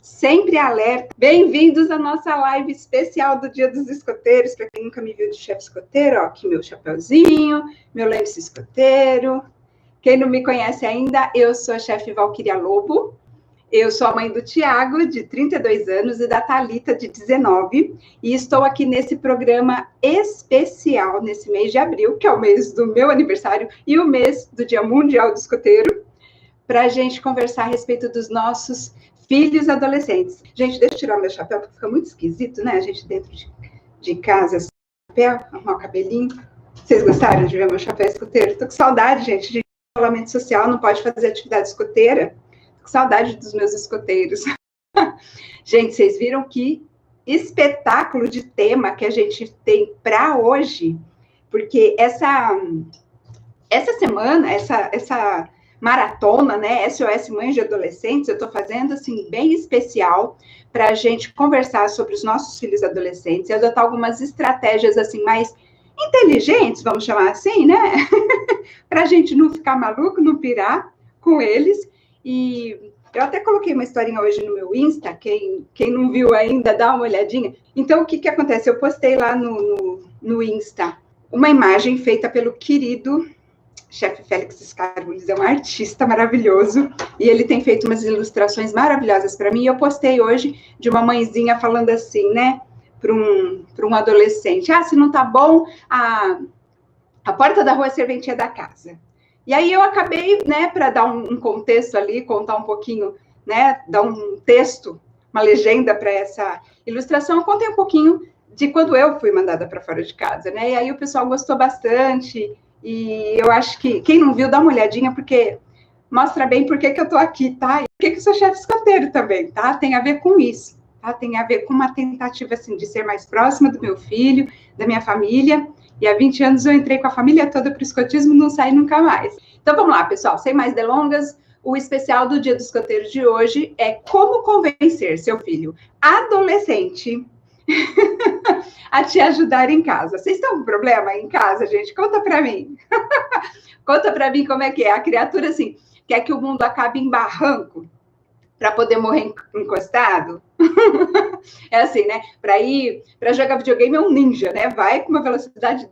sempre alerta. Bem-vindos à nossa live especial do Dia dos Escoteiros. Para quem nunca me viu de chefe escoteiro, ó, aqui meu chapeuzinho, meu lenço escoteiro. Quem não me conhece ainda, eu sou a chefe Valquíria Lobo. Eu sou a mãe do Tiago, de 32 anos, e da Thalita, de 19, e estou aqui nesse programa especial, nesse mês de abril, que é o mês do meu aniversário e o mês do Dia Mundial do Escoteiro, para a gente conversar a respeito dos nossos filhos adolescentes. Gente, deixa eu tirar meu chapéu, porque fica muito esquisito, né? A gente dentro de casa, chapéu, arrumar o cabelinho. Vocês gostaram de ver meu chapéu escoteiro? Estou com saudade, gente, de isolamento social, não pode fazer atividade escoteira. Com saudade dos meus escoteiros. Gente, vocês viram que espetáculo de tema que a gente tem para hoje? Porque essa semana, essa maratona, né, SOS Mães de Adolescentes, eu estou fazendo, assim, bem especial para a gente conversar sobre os nossos filhos adolescentes e adotar algumas estratégias, assim, mais inteligentes, vamos chamar assim, né? Para a gente não ficar maluco, não pirar com eles. E eu até coloquei uma historinha hoje no meu Insta, quem não viu ainda, dá uma olhadinha. Então, o que acontece? Eu postei lá no Insta uma imagem feita pelo querido chefe Félix Scarulles, é um artista maravilhoso, e ele tem feito umas ilustrações maravilhosas para mim, e eu postei hoje de uma mãezinha falando assim, né, para um adolescente, se não tá bom, a porta da rua é a serventia da casa. E aí eu acabei, né, para dar um contexto ali, contar um pouquinho, né, dar um texto, uma legenda para essa ilustração, eu contei um pouquinho de quando eu fui mandada para fora de casa, né, e aí o pessoal gostou bastante, e eu acho que quem não viu, dá uma olhadinha, porque mostra bem por que eu estou aqui, tá, e por que eu sou chefe escoteiro também, tá, tem a ver com isso, tá, tem a ver com uma tentativa, assim, de ser mais próxima do meu filho, da minha família. E há 20 anos eu entrei com a família toda para o escotismo, não saí nunca mais. Então vamos lá, pessoal, sem mais delongas, o especial do Dia do Escoteiro de hoje é como convencer seu filho adolescente a te ajudar em casa. Vocês estão com problema em casa, gente? Conta para mim. Conta para mim como é que é. A criatura, assim, quer que o mundo acabe em barranco para poder morrer encostado. É assim, né? Para jogar videogame é um ninja, né? Vai com a velocidade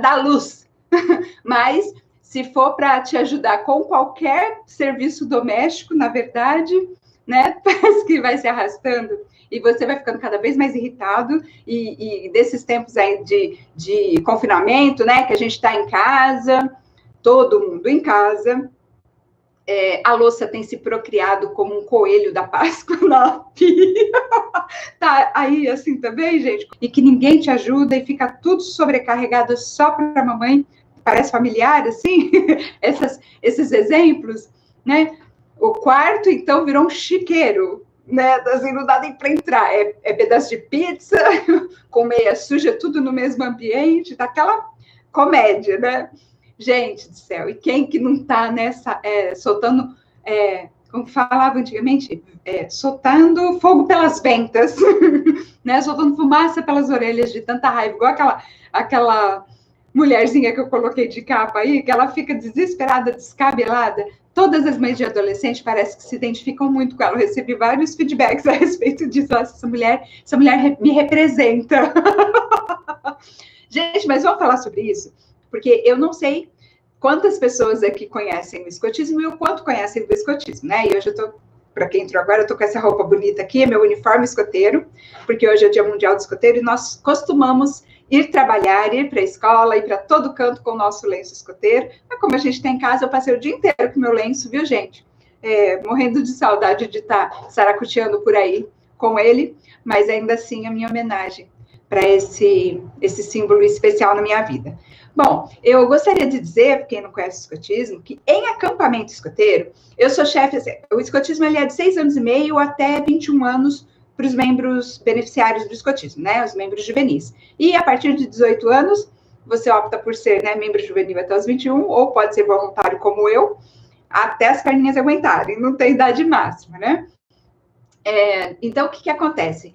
da luz. Mas se for para te ajudar com qualquer serviço doméstico, na verdade, né? Parece que vai se arrastando e você vai ficando cada vez mais irritado. E desses tempos aí de confinamento, né? Que a gente está em casa, todo mundo em casa. A louça tem se procriado como um coelho da Páscoa na pia. Tá aí assim também, gente? E que ninguém te ajuda e fica tudo sobrecarregado só para a mamãe. Parece familiar, assim? Esses exemplos, né? O quarto, então, virou um chiqueiro, né? Assim, não dá nem para entrar. É pedaço de pizza, com meia suja, tudo no mesmo ambiente. Tá aquela comédia, né? Gente do céu, e quem que não está nessa, soltando, como falava antigamente, soltando fogo pelas ventas, né? Soltando fumaça pelas orelhas de tanta raiva, igual aquela mulherzinha que eu coloquei de capa aí, que ela fica desesperada, descabelada. Todas as mães de adolescente parece que se identificam muito com ela. Eu recebi vários feedbacks a respeito disso. Essa mulher me representa. Gente, mas vamos falar sobre isso? Porque eu não sei quantas pessoas aqui conhecem o escotismo e o quanto conhecem do escotismo, né? E hoje eu tô, para quem entrou agora, eu tô com essa roupa bonita aqui, é meu uniforme escoteiro, porque hoje é o Dia Mundial do Escoteiro e nós costumamos ir trabalhar, ir para a escola, ir para todo canto com o nosso lenço escoteiro. Mas como a gente tem em casa, eu passei o dia inteiro com o meu lenço, viu, gente? Morrendo de saudade de estar saracoteando por aí com ele, mas ainda assim a minha homenagem para esse símbolo especial na minha vida. Bom, eu gostaria de dizer, para quem não conhece o escotismo, que em acampamento escoteiro, eu sou chefe, o escotismo ele é de 6 anos e meio até 21 anos para os membros beneficiários do escotismo, né, os membros juvenis. E a partir de 18 anos, você opta por ser, né, membro juvenil até os 21, ou pode ser voluntário como eu, até as perninhas aguentarem, não tem idade máxima, né? Então, o que acontece?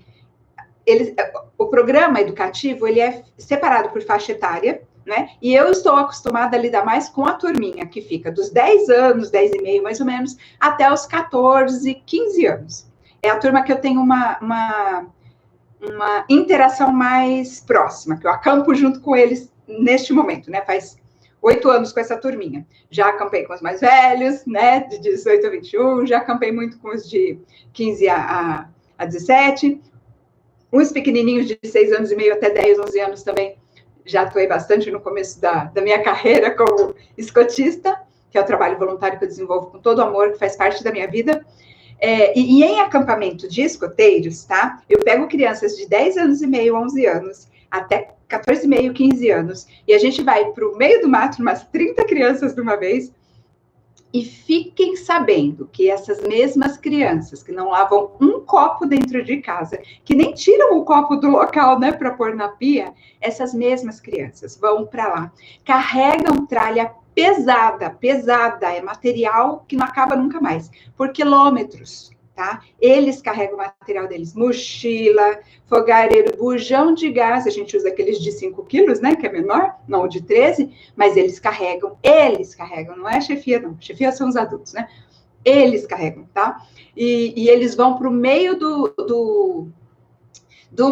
O programa educativo, ele é separado por faixa etária, né? E eu estou acostumada a lidar mais com a turminha, que fica dos 10 anos, 10 e meio mais ou menos, até os 14, 15 anos. é a turma que eu tenho uma interação mais próxima, que eu acampo junto com eles neste momento, né? Faz 8 anos com essa turminha. Já acampei com os mais velhos, né? De 18 a 21, já acampei muito com os de 15 a 17. Uns pequenininhos de 6 anos e meio até 10, 11 anos também. Já atuei bastante no começo da minha carreira como escotista, que é o trabalho voluntário que eu desenvolvo com todo amor, que faz parte da minha vida. E em acampamento de escoteiros, tá? Eu pego crianças de 10 anos e meio, 11 anos, até 14 e meio, 15 anos, e a gente vai para o meio do mato, umas 30 crianças de uma vez, e fiquem sabendo que essas mesmas crianças que não lavam um copo dentro de casa, que nem tiram o copo do local, né, para pôr na pia, essas mesmas crianças vão para lá, carregam tralha pesada, é material que não acaba nunca mais, por quilômetros, tá? Eles carregam o material deles, mochila, fogareiro, bujão de gás, a gente usa aqueles de 5 quilos, né, que é menor, não o de 13, mas eles carregam, não é a chefia, não, a chefia são os adultos, né? Eles carregam, tá? E eles vão para o meio do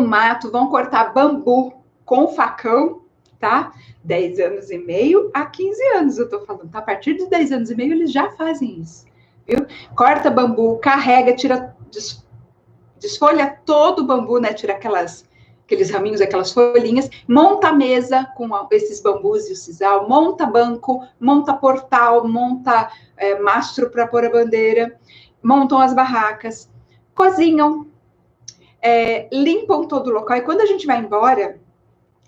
mato, vão cortar bambu com facão, tá? 10 anos e meio a 15 anos, eu tô falando, tá? A partir de 10 anos e meio, eles já fazem isso, viu? Corta bambu, carrega, tira, desfolha todo o bambu, né? Tira aqueles raminhos, aquelas folhinhas, monta a mesa com esses bambus e o sisal, monta banco, monta portal, monta mastro para pôr a bandeira, montam as barracas, cozinham, limpam todo o local, e quando a gente vai embora,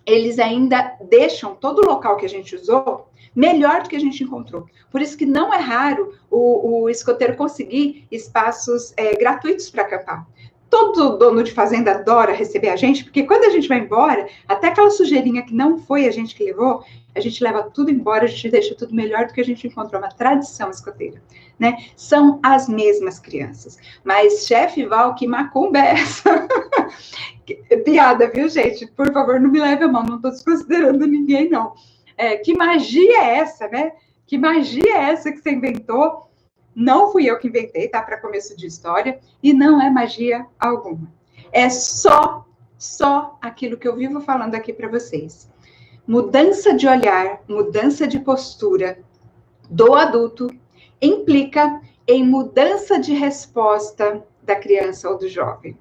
eles ainda deixam todo o local que a gente usou melhor do que a gente encontrou. Por isso que não é raro o escoteiro conseguir espaços gratuitos para acampar. Todo dono de fazenda adora receber a gente, porque quando a gente vai embora, até aquela sujeirinha que não foi a gente que levou, a gente leva tudo embora, a gente deixa tudo melhor do que a gente encontrou, uma tradição escoteira, né? São as mesmas crianças. Mas, chefe Val, que macumba é essa? Piada, viu, gente? Por favor, não me leve a mão, não estou desconsiderando ninguém, não. Que magia é essa, né? Que magia é essa que você inventou? Não fui eu que inventei, tá? Para começo de história. E não é magia alguma. É só aquilo que eu vivo falando aqui para vocês. Mudança de olhar, mudança de postura do adulto implica em mudança de resposta da criança ou do jovem,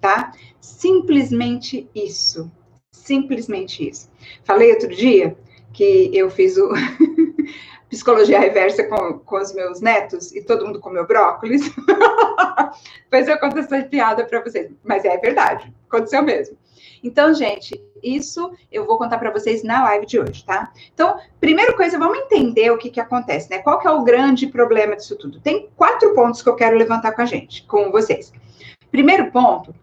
tá? Simplesmente isso. Simplesmente isso. Falei outro dia que eu fiz o psicologia reversa com os meus netos e todo mundo comeu brócolis. Depois eu conto essa piada para vocês. Mas é verdade, aconteceu mesmo. Então, gente, isso eu vou contar para vocês na live de hoje, tá? Então, primeira coisa, vamos entender o que acontece, né? Qual que é o grande problema disso tudo? Tem 4 pontos que eu quero levantar com vocês. Primeiro ponto,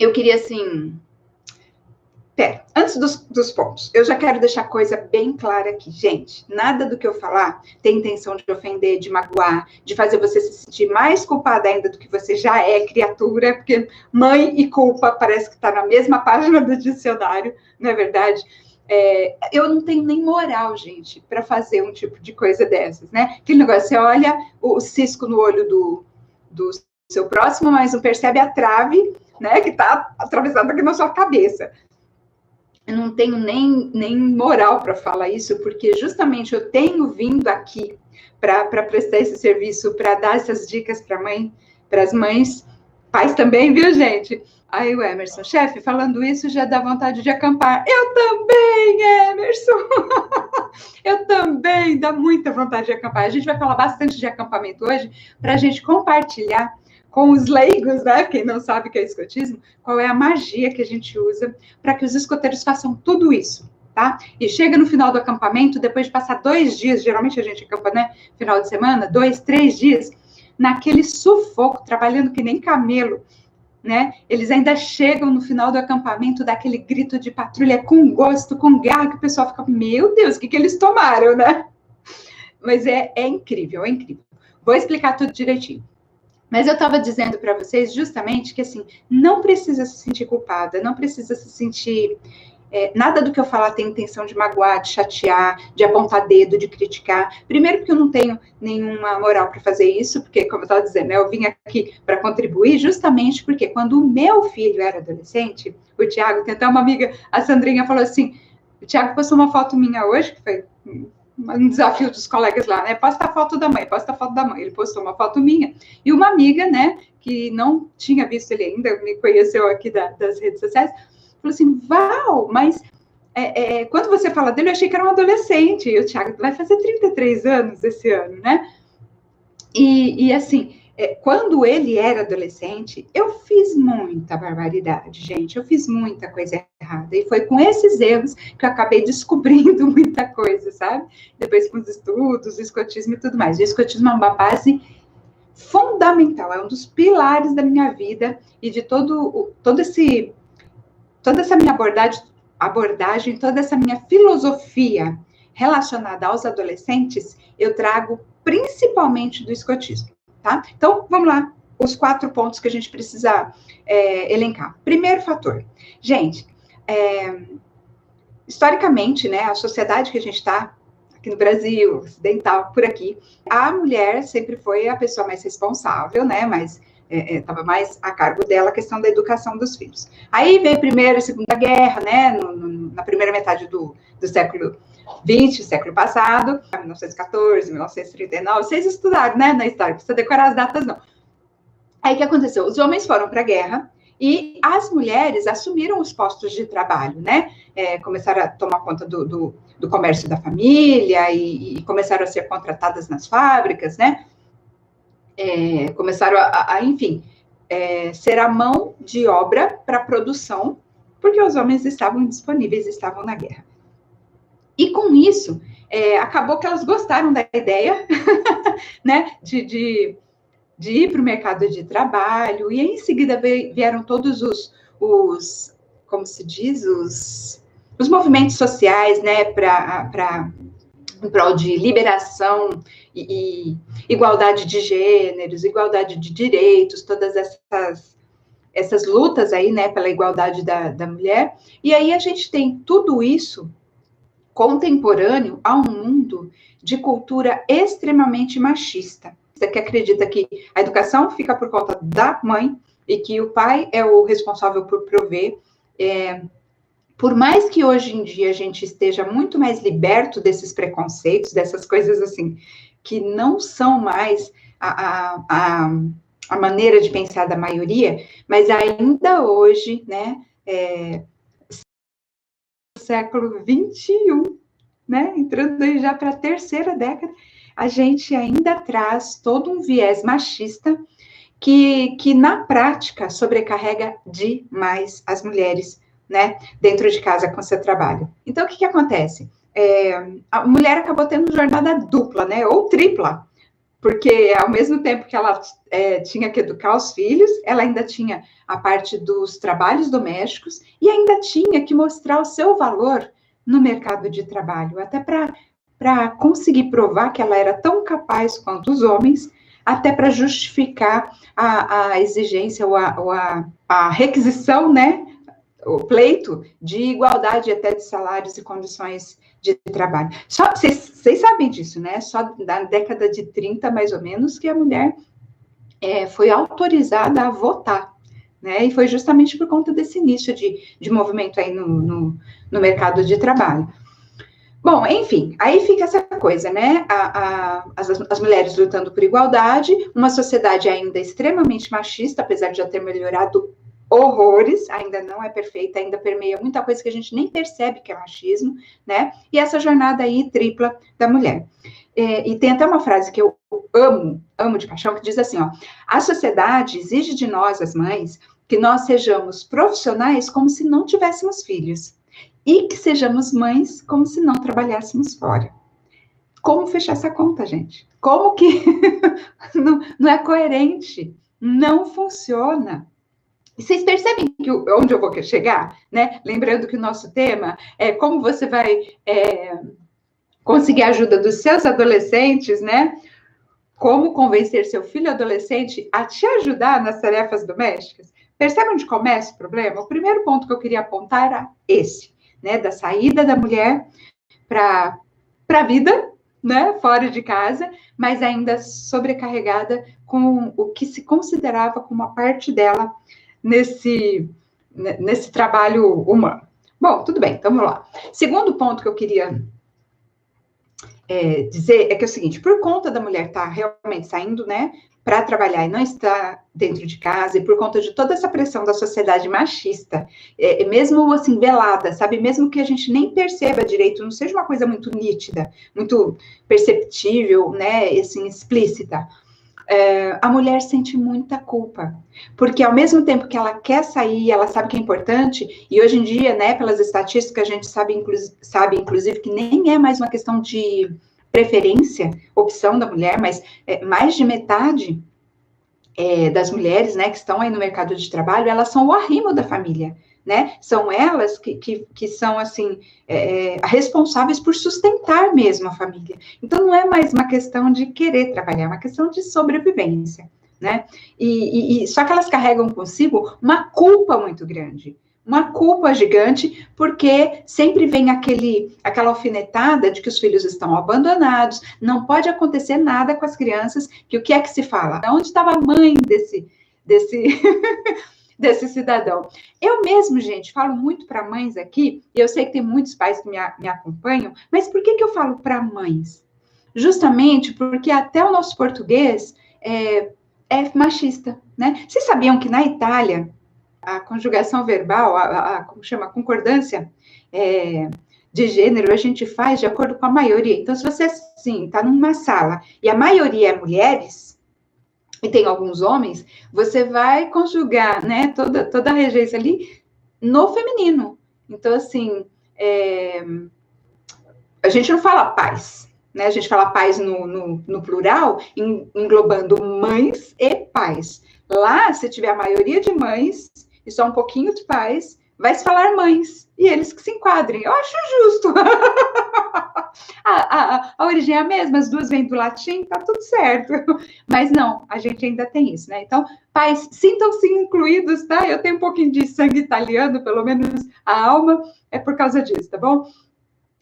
eu queria, assim... antes dos pontos, eu já quero deixar coisa bem clara aqui. Gente, nada do que eu falar tem intenção de ofender, de magoar, de fazer você se sentir mais culpada ainda do que você já é, criatura, porque mãe e culpa parece que está na mesma página do dicionário, não é verdade? Eu não tenho nem moral, gente, para fazer um tipo de coisa dessas, né? Aquele negócio, você olha o cisco no olho do seu próximo, mas não percebe a trave, né, que está atravessada aqui na sua cabeça. Eu não tenho nem moral para falar isso, porque justamente eu tenho vindo aqui para prestar esse serviço, para dar essas dicas para as mães, pais também, viu, gente? Aí o Emerson, chefe, falando isso já dá vontade de acampar. Eu também, Emerson! Eu também, dá muita vontade de acampar. A gente vai falar bastante de acampamento hoje, para a gente compartilhar com os leigos, né? Quem não sabe o que é escotismo, qual é a magia que a gente usa para que os escoteiros façam tudo isso, tá? E chega no final do acampamento, depois de passar 2 dias, geralmente a gente acampa, né? Final de semana, 2, 3 dias, naquele sufoco, trabalhando que nem camelo, né? Eles ainda chegam no final do acampamento, daquele grito de patrulha com gosto, com garra, que o pessoal fica, meu Deus, o que eles tomaram, né? Mas é incrível, é incrível. Vou explicar tudo direitinho. Mas eu estava dizendo para vocês justamente que, assim, não precisa se sentir culpada, não precisa se sentir nada do que eu falar tem intenção de magoar, de chatear, de apontar dedo, de criticar. Primeiro, porque eu não tenho nenhuma moral para fazer isso, porque, como eu estava dizendo, né, eu vim aqui para contribuir, justamente porque quando o meu filho era adolescente, o Tiago, tem até uma amiga, a Sandrinha, falou assim: o Tiago postou uma foto minha hoje, que foi um desafio dos colegas lá, né? Posta a foto da mãe, posta a foto da mãe. Ele postou uma foto minha. E uma amiga, né, que não tinha visto ele ainda, me conheceu aqui das redes sociais, falou assim: Val, mas quando você fala dele, eu achei que era um adolescente. E o Thiago vai fazer 33 anos esse ano, né? E assim, quando ele era adolescente, eu fiz muita barbaridade, gente. Eu fiz muita coisa errada. E foi com esses erros que eu acabei descobrindo muita coisa, sabe? Depois com os estudos, o escotismo e tudo mais. O escotismo é uma base fundamental, é um dos pilares da minha vida e de toda essa minha abordagem, toda essa minha filosofia relacionada aos adolescentes, eu trago principalmente do escotismo, tá? Então, vamos lá, os 4 pontos que a gente precisa elencar. Primeiro fator, gente, historicamente, né, a sociedade que a gente está, aqui no Brasil, ocidental, por aqui, a mulher sempre foi a pessoa mais responsável, né, estava mais a cargo dela a questão da educação dos filhos. Aí veio a Primeira e Segunda Guerra, né, na primeira metade do século XX, século passado, 1914, 1939, vocês estudaram, né, na história, não precisa decorar as datas, não. Aí o que aconteceu? Os homens foram para a guerra e as mulheres assumiram os postos de trabalho, né, começaram a tomar conta do comércio da família e começaram a ser contratadas nas fábricas, né, começaram enfim, ser a mão de obra para a produção, porque os homens estavam disponíveis, estavam na guerra. E com isso, acabou que elas gostaram da ideia, né, de ir para o mercado de trabalho, e em seguida vieram todos os como se diz, os movimentos sociais, né, em prol de liberação e igualdade de gêneros, igualdade de direitos, todas essas lutas aí, né, pela igualdade da mulher. E aí a gente tem tudo isso contemporâneo a um mundo de cultura extremamente machista. Você que acredita que a educação fica por conta da mãe e que o pai é o responsável por prover. Por mais que hoje em dia a gente esteja muito mais liberto desses preconceitos, dessas coisas assim, que não são mais a maneira de pensar da maioria, mas ainda hoje, né, século XXI, né, entrando aí já para a terceira década, a gente ainda traz todo um viés machista que na prática sobrecarrega demais as mulheres, né, dentro de casa com seu trabalho. Então, o que acontece? A mulher acabou tendo jornada dupla, né, ou tripla, porque ao mesmo tempo que ela tinha que educar os filhos, ela ainda tinha a parte dos trabalhos domésticos e ainda tinha que mostrar o seu valor no mercado de trabalho, até para conseguir provar que ela era tão capaz quanto os homens, até para justificar a exigência ou a requisição, né, o pleito de igualdade até de salários e condições de trabalho. Vocês sabem disso, né? Só na década de 30, mais ou menos, que a mulher foi autorizada a votar, né? E foi justamente por conta desse início de movimento aí no mercado de trabalho. Bom, enfim, aí fica essa coisa, né? As mulheres lutando por igualdade, uma sociedade ainda extremamente machista, apesar de já ter melhorado horrores, ainda não é perfeita, ainda permeia muita coisa que a gente nem percebe que é machismo, né? E essa jornada aí tripla da mulher. E tem até uma frase que eu amo de paixão, que diz assim, ó: a sociedade exige de nós, as mães, que nós sejamos profissionais como se não tivéssemos filhos, e que sejamos mães como se não trabalhássemos fora. Como fechar essa conta, gente? Como que não é coerente? Não funciona. E vocês percebem que onde eu vou chegar, né? Lembrando que o nosso tema é como você vai conseguir a ajuda dos seus adolescentes, né? Como convencer seu filho adolescente a te ajudar nas tarefas domésticas. Percebe onde começa o problema? O primeiro ponto que eu queria apontar era esse. né, da saída da mulher para a vida, né, fora de casa, mas ainda sobrecarregada com o que se considerava como uma parte dela nesse trabalho humano. Bom, tudo bem, então vamos lá. Segundo ponto que eu queria dizer é que é o seguinte: por conta da mulher estar realmente saindo, né, para trabalhar e não estar dentro de casa, e por conta de toda essa pressão da sociedade machista, mesmo assim, velada, sabe? Mesmo que a gente nem perceba direito, não seja uma coisa muito nítida, muito perceptível, né, assim, explícita, a mulher sente muita culpa, porque ao mesmo tempo que ela quer sair, ela sabe que é importante, e hoje em dia, né, pelas estatísticas, a gente sabe, inclusive, que nem é mais uma questão de preferência, opção da mulher, mas mais de metade das mulheres, né, que estão aí no mercado de trabalho, elas são o arrimo da família, né? São elas que são, assim, responsáveis por sustentar mesmo a família. Então, não é mais uma questão de querer trabalhar, é uma questão de sobrevivência, né? Só que elas carregam consigo uma culpa muito grande, uma culpa gigante, porque sempre vem aquela alfinetada de que os filhos estão abandonados, não pode acontecer nada com as crianças, que o que é que se fala? Onde estava a mãe desse desse cidadão? Eu mesmo, gente, falo muito para mães aqui, e eu sei que tem muitos pais que me acompanham, mas por que eu falo para mães? Justamente porque até o nosso português é machista, né? Vocês sabiam que na Itália a conjugação verbal, como chama, a concordância de gênero, a gente faz de acordo com a maioria. Então, se você, sim, está numa sala e a maioria é mulheres, e tem alguns homens, você vai conjugar, né, toda a regência ali no feminino. Então, assim, a gente não fala pais, né? A gente fala pais no plural, englobando mães e pais. Lá, se tiver a maioria de mães e só um pouquinho de pais, vai se falar mães, e eles que se enquadrem. Eu acho justo. A origem é a mesma, as duas vêm do latim, tá tudo certo. Mas não, a gente ainda tem isso, né? Então, pais, sintam-se incluídos, tá? Eu tenho um pouquinho de sangue italiano, pelo menos a alma, é por causa disso, tá bom?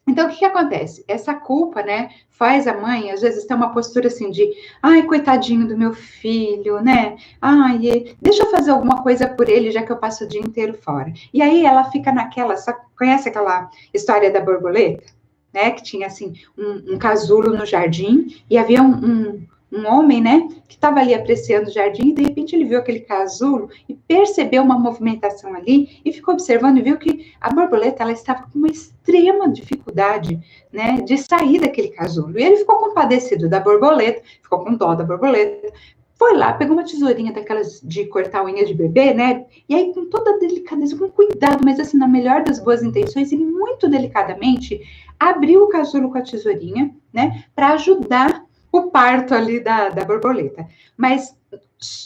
Então, o que acontece? Essa culpa, né, faz a mãe, às vezes, ter uma postura assim de, ai, coitadinho do meu filho, né? Ai, deixa eu fazer alguma coisa por ele, já que eu passo o dia inteiro fora. E aí ela fica naquela, conhece aquela história da borboleta? Né, que tinha, assim, um casulo no jardim, e havia um homem, né, que estava ali apreciando o jardim, e de repente ele viu aquele casulo e percebeu uma movimentação ali, e ficou observando e viu que a borboleta, ela estava com uma extrema dificuldade, né, de sair daquele casulo. E ele ficou compadecido da borboleta, ficou com dó da borboleta, foi lá, pegou uma tesourinha daquelas de cortar unha de bebê, né? E aí, com toda a delicadeza, com cuidado, mas assim, na melhor das boas intenções, e muito delicadamente, abriu o casulo com a tesourinha, né? Para ajudar o parto ali da borboleta. Mas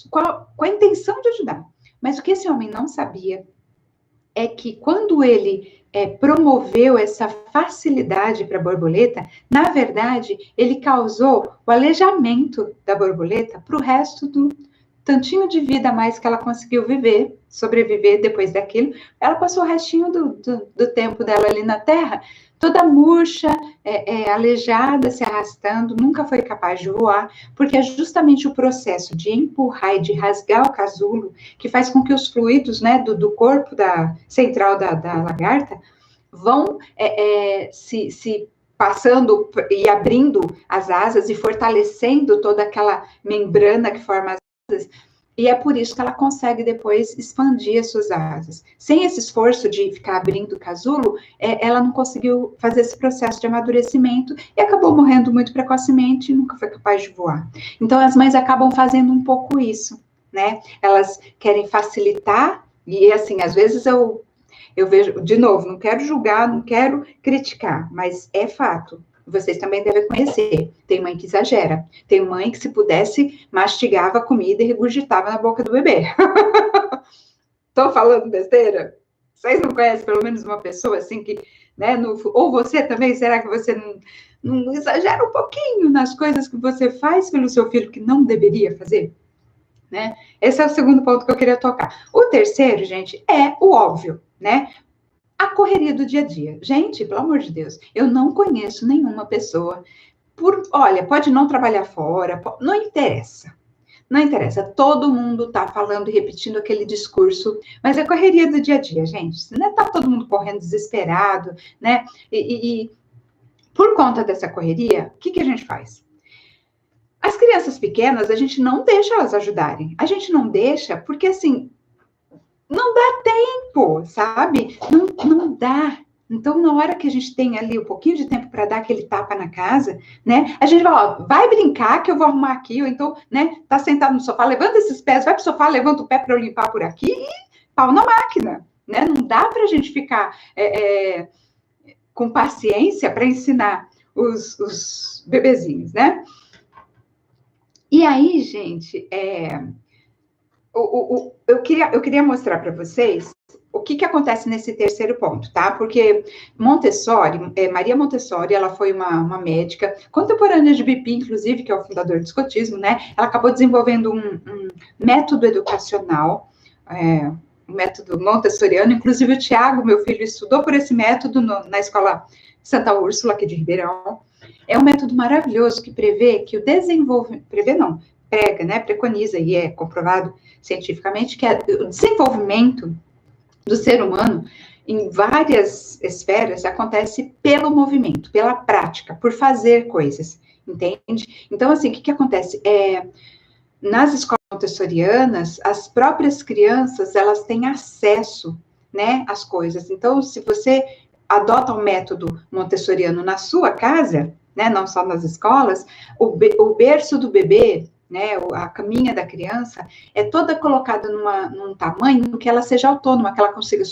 com a intenção de ajudar. Mas o que esse homem não sabia é que quando ele promoveu essa facilidade para a borboleta, na verdade, ele causou o aleijamento da borboleta para o resto do tantinho de vida a mais que ela conseguiu sobreviver depois daquilo. Ela passou o restinho do tempo dela ali na Terra, toda murcha, aleijada, se arrastando, nunca foi capaz de voar, porque é justamente o processo de empurrar e de rasgar o casulo que faz com que os fluidos, né, do corpo central da lagarta vão se passando e abrindo as asas e fortalecendo toda aquela membrana que forma as asas, e é por isso que ela consegue depois expandir as suas asas. Sem esse esforço de ficar abrindo o casulo, ela não conseguiu fazer esse processo de amadurecimento e acabou morrendo muito precocemente e nunca foi capaz de voar. Então, as mães acabam fazendo um pouco isso, né? Elas querem facilitar, e assim, às vezes eu vejo, de novo, não quero julgar, não quero criticar, mas é fato. Vocês também devem conhecer. Tem mãe que exagera. Tem mãe que, se pudesse, mastigava a comida e regurgitava na boca do bebê. Estou falando besteira? Vocês não conhecem pelo menos uma pessoa assim que, né, ou você também, será que você não exagera um pouquinho nas coisas que você faz pelo seu filho que não deveria fazer? Né? Esse é o segundo ponto que eu queria tocar. O terceiro, gente, é o óbvio, né? A correria do dia a dia. Gente, pelo amor de Deus, eu não conheço nenhuma pessoa olha, pode não trabalhar fora, não interessa. Não interessa, todo mundo tá falando e repetindo aquele discurso, mas é correria do dia a dia, gente. Não é tá todo mundo correndo desesperado, né? E por conta dessa correria, o que a gente faz? As crianças pequenas, a gente não deixa elas ajudarem. A gente não deixa porque, assim, não dá tempo, sabe? Não dá. Então, na hora que a gente tem ali um pouquinho de tempo para dar aquele tapa na casa, né? A gente vai, ó, vai brincar que eu vou arrumar aqui, ou então, né? Tá sentado no sofá, levanta esses pés, vai pro sofá, levanta o pé para eu limpar por aqui e pau na máquina, né? Não dá para a gente ficar com paciência para ensinar os bebezinhos, né? E aí, gente, eu queria mostrar para vocês o que acontece nesse terceiro ponto, tá? Porque Montessori, Maria Montessori, ela foi uma médica contemporânea de Bipi, inclusive, que é o fundador do escotismo, né? Ela acabou desenvolvendo um método educacional, um método montessoriano. Inclusive, o Tiago, meu filho, estudou por esse método na escola Santa Úrsula, aqui de Ribeirão. É um método maravilhoso que prevê que o desenvolvimento... Prevê não, prega, né? Preconiza, e é comprovado cientificamente, que o desenvolvimento do ser humano, em várias esferas, acontece pelo movimento, pela prática, por fazer coisas, entende? Então, assim, o que acontece? Nas escolas montessorianas, as próprias crianças, elas têm acesso, né, às coisas. Então, se você adota um método montessoriano na sua casa, né, não só nas escolas, o berço do bebê, né, a caminha da criança, é toda colocada num tamanho que ela seja autônoma, que ela consiga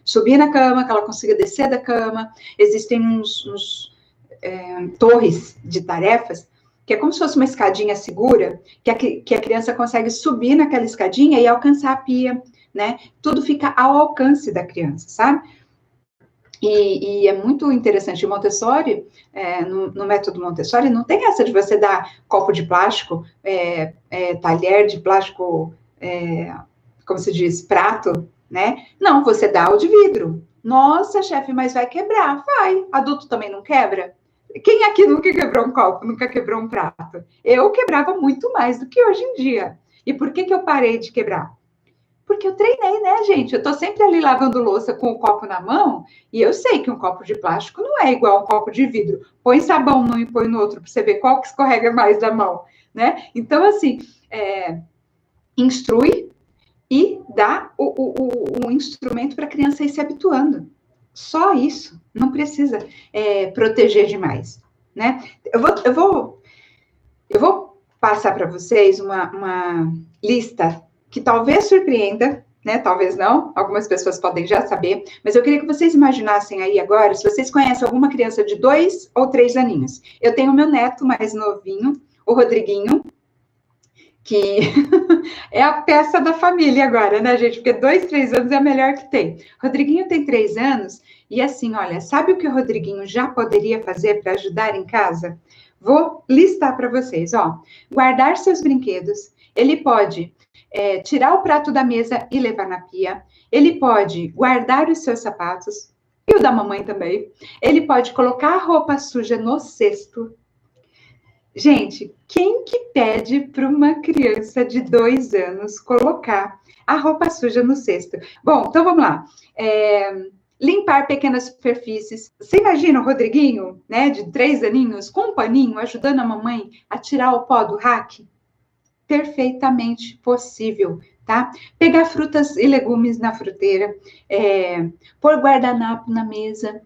subir na cama, que ela consiga descer da cama. Existem uns torres de tarefas, que é como se fosse uma escadinha segura, que a criança consegue subir naquela escadinha e alcançar a pia, né? Tudo fica ao alcance da criança, sabe? E é muito interessante. Montessori, no método Montessori, não tem essa de você dar copo de plástico, talher de plástico, como se diz, prato, né? Não, você dá o de vidro. Nossa, chefe, mas vai quebrar. Vai. Adulto também não quebra? Quem aqui nunca quebrou um copo, nunca quebrou um prato? Eu quebrava muito mais do que hoje em dia. E por que eu parei de quebrar? Porque eu treinei, né, gente? Eu tô sempre ali lavando louça com o copo na mão, e eu sei que um copo de plástico não é igual a um copo de vidro. Põe sabão num e põe no outro, para você ver qual que escorrega mais da mão, né? Então, assim, instrui e dá o instrumento para a criança ir se habituando. Só isso. Não precisa proteger demais, né? Eu vou passar para vocês uma lista que talvez surpreenda, né? Talvez não, algumas pessoas podem já saber, mas eu queria que vocês imaginassem aí agora, se vocês conhecem alguma criança de 2 ou 3 aninhos. Eu tenho meu neto mais novinho, o Rodriguinho, que é a peça da família agora, né, gente? Porque 2, 3 anos é a melhor que tem. Rodriguinho tem 3 anos, e assim, olha, sabe o que o Rodriguinho já poderia fazer para ajudar em casa? Vou listar para vocês, ó. Guardar seus brinquedos. Ele pode tirar o prato da mesa e levar na pia. Ele pode guardar os seus sapatos, e o da mamãe também. Ele pode colocar a roupa suja no cesto. Gente, quem que pede para uma criança de 2 anos colocar a roupa suja no cesto? Bom, então vamos lá. Limpar pequenas superfícies. Você imagina o Rodriguinho, né, de 3 aninhos, com um paninho, ajudando a mamãe a tirar o pó do rack? Perfeitamente possível, tá? Pegar frutas e legumes na fruteira, pôr guardanapo na mesa,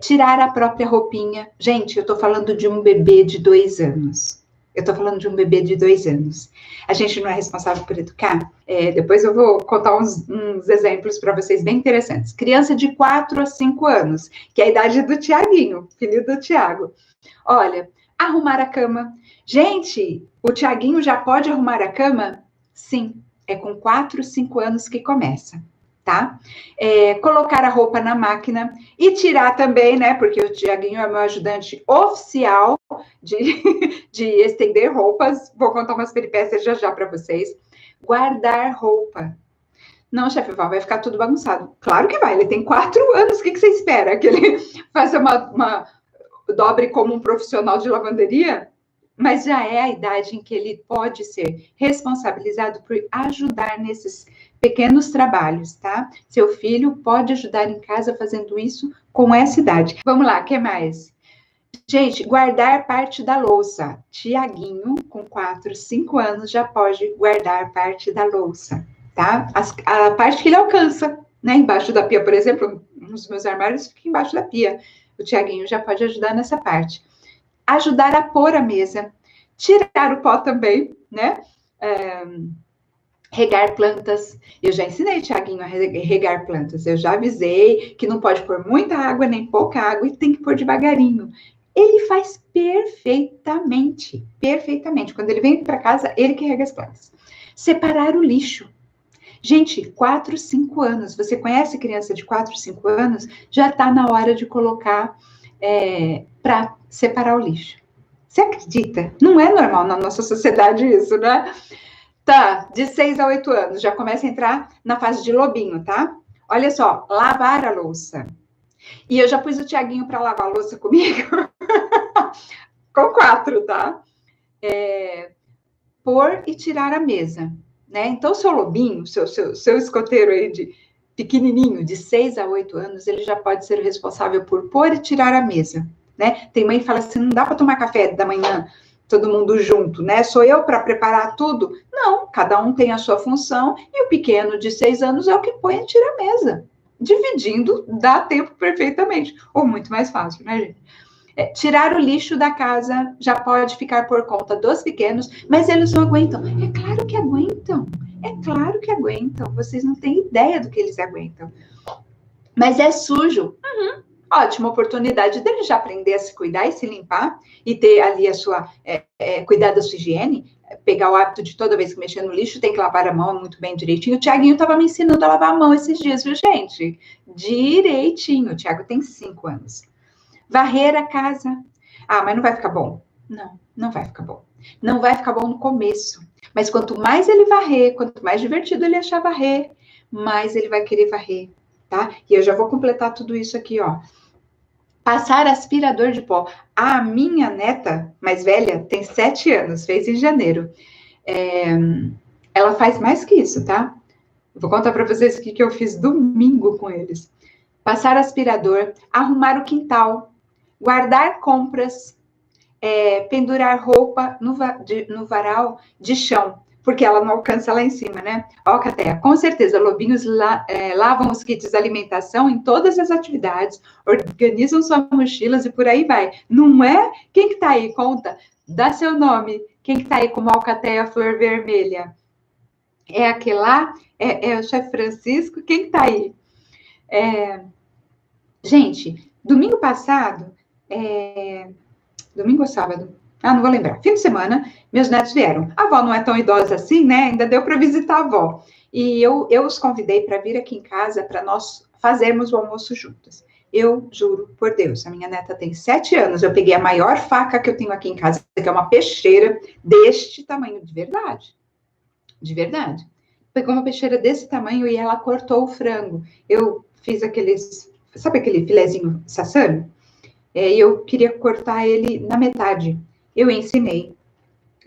tirar a própria roupinha. Gente, eu estou falando de um bebê de 2 anos. Eu estou falando de um bebê de 2 anos. A gente não é responsável por educar? Depois eu vou contar uns exemplos para vocês bem interessantes. Criança de 4 a 5 anos, que é a idade do Tiaguinho, filho do Tiago. Olha, arrumar a cama. Gente, o Tiaguinho já pode arrumar a cama? Sim, é com 4, 5 anos que começa, tá? Colocar a roupa na máquina e tirar também, né? Porque o Tiaguinho é meu ajudante oficial de estender roupas. Vou contar umas peripécias já para vocês. Guardar roupa. Não, chefe Val, vai ficar tudo bagunçado. Claro que vai, ele tem 4 anos, o que você espera? Que ele faça uma dobre como um profissional de lavanderia? Mas já é a idade em que ele pode ser responsabilizado por ajudar nesses pequenos trabalhos, tá? Seu filho pode ajudar em casa fazendo isso com essa idade. Vamos lá, o que mais? Gente, guardar parte da louça. Tiaguinho, com 4, 5 anos, já pode guardar parte da louça, tá? A parte que ele alcança, né? Embaixo da pia, por exemplo, nos meus armários fica embaixo da pia. O Tiaguinho já pode ajudar nessa parte. Ajudar a pôr a mesa. Tirar o pó também, né? Regar plantas. Eu já ensinei o Tiaguinho a regar plantas. Eu já avisei que não pode pôr muita água nem pouca água e tem que pôr devagarinho. Ele faz perfeitamente, perfeitamente. Quando ele vem para casa, ele que rega as plantas. Separar o lixo. Gente, 4, 5 anos. Você conhece criança de 4, 5 anos? Já está na hora de colocar para separar o lixo. Você acredita? Não é normal na nossa sociedade isso, né? Tá, de 6 a 8 anos, já começa a entrar na fase de lobinho, tá? Olha só, lavar a louça. E eu já pus o Tiaguinho para lavar a louça comigo. Com 4, tá? Pôr e tirar a mesa, né? Então, seu lobinho, seu escoteiro aí de pequenininho, de 6 a 8 anos, ele já pode ser o responsável por pôr e tirar a mesa, né? Tem mãe que fala assim, não dá para tomar café da manhã, todo mundo junto, né? Sou eu para preparar tudo? Não, cada um tem a sua função e o pequeno de 6 anos é o que põe e tira a mesa. Dividindo, dá tempo perfeitamente. Ou muito mais fácil, né, gente? Tirar o lixo da casa já pode ficar por conta dos pequenos, mas eles não aguentam. É claro que aguentam. É claro que aguentam. Vocês não têm ideia do que eles aguentam. Mas é sujo. Ótima oportunidade dele já aprender a se cuidar e se limpar e ter ali a sua, cuidar da sua higiene, pegar o hábito de toda vez que mexer no lixo, tem que lavar a mão muito bem direitinho. O Tiaguinho estava me ensinando a lavar a mão esses dias, viu, gente? Direitinho. O Tiago tem 5 anos. Varrer a casa. Ah, mas não vai ficar bom. Não, não vai ficar bom. Não vai ficar bom no começo. Mas quanto mais ele varrer, quanto mais divertido ele achar varrer, mais ele vai querer varrer, tá? E eu já vou completar tudo isso aqui, ó. Passar aspirador de pó. A minha neta mais velha tem 7 anos, fez em janeiro. Ela faz mais que isso, tá? Vou contar para vocês o que eu fiz domingo com eles. Passar aspirador, arrumar o quintal, guardar compras, pendurar roupa no varal de chão, porque ela não alcança lá em cima, né? Ó, Cateia, com certeza, lobinhos lavam os kits de alimentação em todas as atividades, organizam suas mochilas e por aí vai. Não é? Quem que tá aí? Conta. Dá seu nome. Quem que tá aí com uma alcateia flor vermelha? É aquele lá? É o chefe Francisco? Quem que tá aí? Gente, domingo passado, domingo ou sábado? Não vou lembrar. Fim de semana, meus netos vieram. A avó não é tão idosa assim, né? Ainda deu para visitar a avó. E eu os convidei para vir aqui em casa para nós fazermos o almoço juntas. Eu juro por Deus, a minha neta tem 7 anos. Eu peguei a maior faca que eu tenho aqui em casa, que é uma peixeira deste tamanho, de verdade. De verdade. Pegou uma peixeira desse tamanho e ela cortou o frango. Eu fiz sabe aquele filezinho sassami? E eu queria cortar ele na metade. Eu ensinei.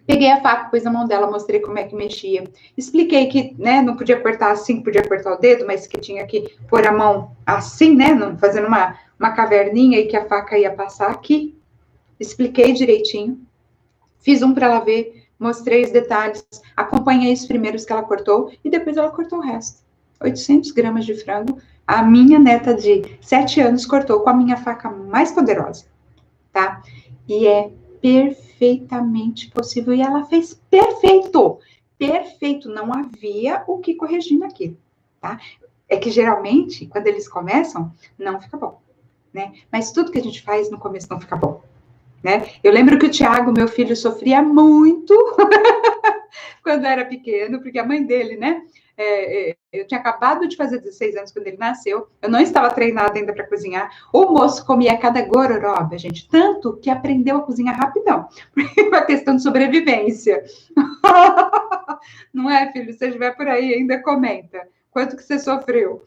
Peguei a faca, pus na mão dela, mostrei como é que mexia. Expliquei que, né, não podia cortar assim, podia cortar o dedo, mas que tinha que pôr a mão assim, né, fazendo uma caverninha e que a faca ia passar aqui. Expliquei direitinho. Fiz um para ela ver, mostrei os detalhes, acompanhei os primeiros que ela cortou e depois ela cortou o resto. 800 gramas de frango. A minha neta de 7 anos cortou com a minha faca mais poderosa, tá? E é perfeitamente possível. E ela fez perfeito. Perfeito. Não havia o que corrigir naquilo, tá? É que geralmente, quando eles começam, não fica bom, né? Mas tudo que a gente faz no começo não fica bom, né? Eu lembro que o Tiago, meu filho, sofria muito quando era pequeno, porque a mãe dele, né? Eu tinha acabado de fazer 16 anos quando ele nasceu, eu não estava treinada ainda para cozinhar. O moço comia cada gororoba, gente, tanto que aprendeu a cozinhar rapidão, porque é uma questão de sobrevivência. Não é, filho? Se você estiver por aí, ainda comenta. quanto que você sofreu.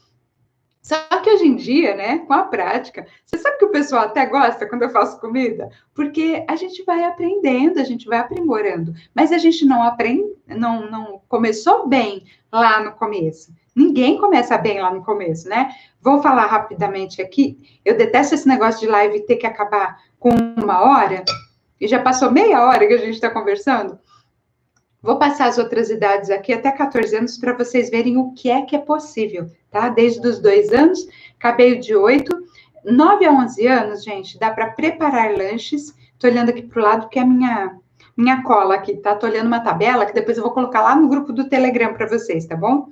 Só que hoje em dia, né, com a prática, você sabe que o pessoal até gosta quando eu faço comida? Porque a gente vai aprendendo, a gente vai aprimorando, mas a gente não aprende, não começou bem lá no começo. Ninguém começa bem lá no começo, né? Vou falar rapidamente aqui. Eu detesto esse negócio de live ter que acabar com 1 hora, e já passou meia hora que a gente está conversando. Vou passar as outras idades aqui, até 14 anos, para vocês verem o que é possível, tá? Desde os 2 anos, cabelo de 8, 9 a 11 anos, gente, dá para preparar lanches. Tô olhando aqui pro lado, que é a minha cola aqui, tá? Tô olhando uma tabela que depois eu vou colocar lá no grupo do Telegram para vocês, tá bom?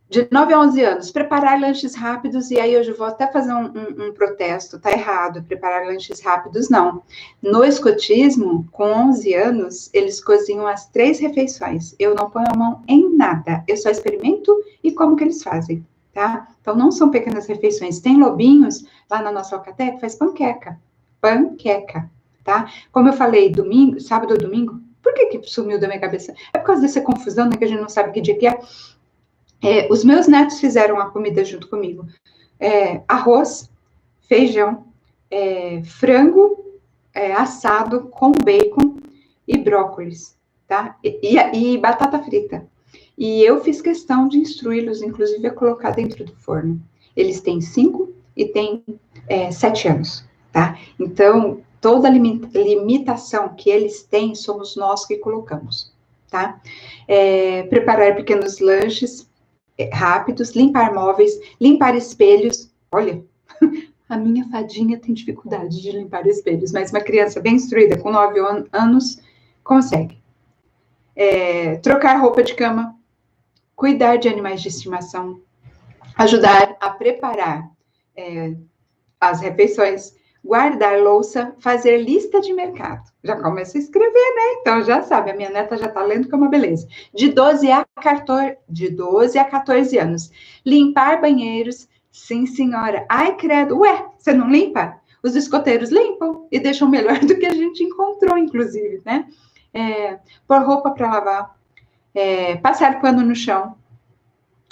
De 9 a 11 anos, preparar lanches rápidos, e aí hoje eu vou até fazer um protesto, tá errado, preparar lanches rápidos, não. No escotismo, com 11 anos, eles cozinham as 3 refeições, eu não ponho a mão em nada, eu só experimento e como que eles fazem, tá? Então, não são pequenas refeições, tem lobinhos, lá na nossa alcateia, que faz panqueca, tá? Como eu falei, domingo, sábado ou domingo, por que sumiu da minha cabeça? É por causa dessa confusão, né, que a gente não sabe que dia que é. Os meus netos fizeram a comida junto comigo. Arroz, feijão, frango assado com bacon e brócolis, tá? E batata frita. E eu fiz questão de instruí-los, inclusive, a colocar dentro do forno. Eles têm 5 e têm 7 anos, tá? Então, toda limitação que eles têm, somos nós que colocamos, tá? Preparar pequenos lanches rápidos, limpar móveis, limpar espelhos. Olha, a minha fadinha tem dificuldade de limpar espelhos, mas uma criança bem instruída, com 9 anos, consegue. Trocar roupa de cama, cuidar de animais de estimação, ajudar a preparar as refeições, guardar louça, fazer lista de mercado. Já começa a escrever, né? Então já sabe, a minha neta já tá lendo, que é uma beleza. De 12 a 14 anos. Limpar banheiros, sim, senhora. Ai, credo. Ué, você não limpa? Os escoteiros limpam e deixam melhor do que a gente encontrou, inclusive, né? Pôr roupa para lavar, passar pano no chão,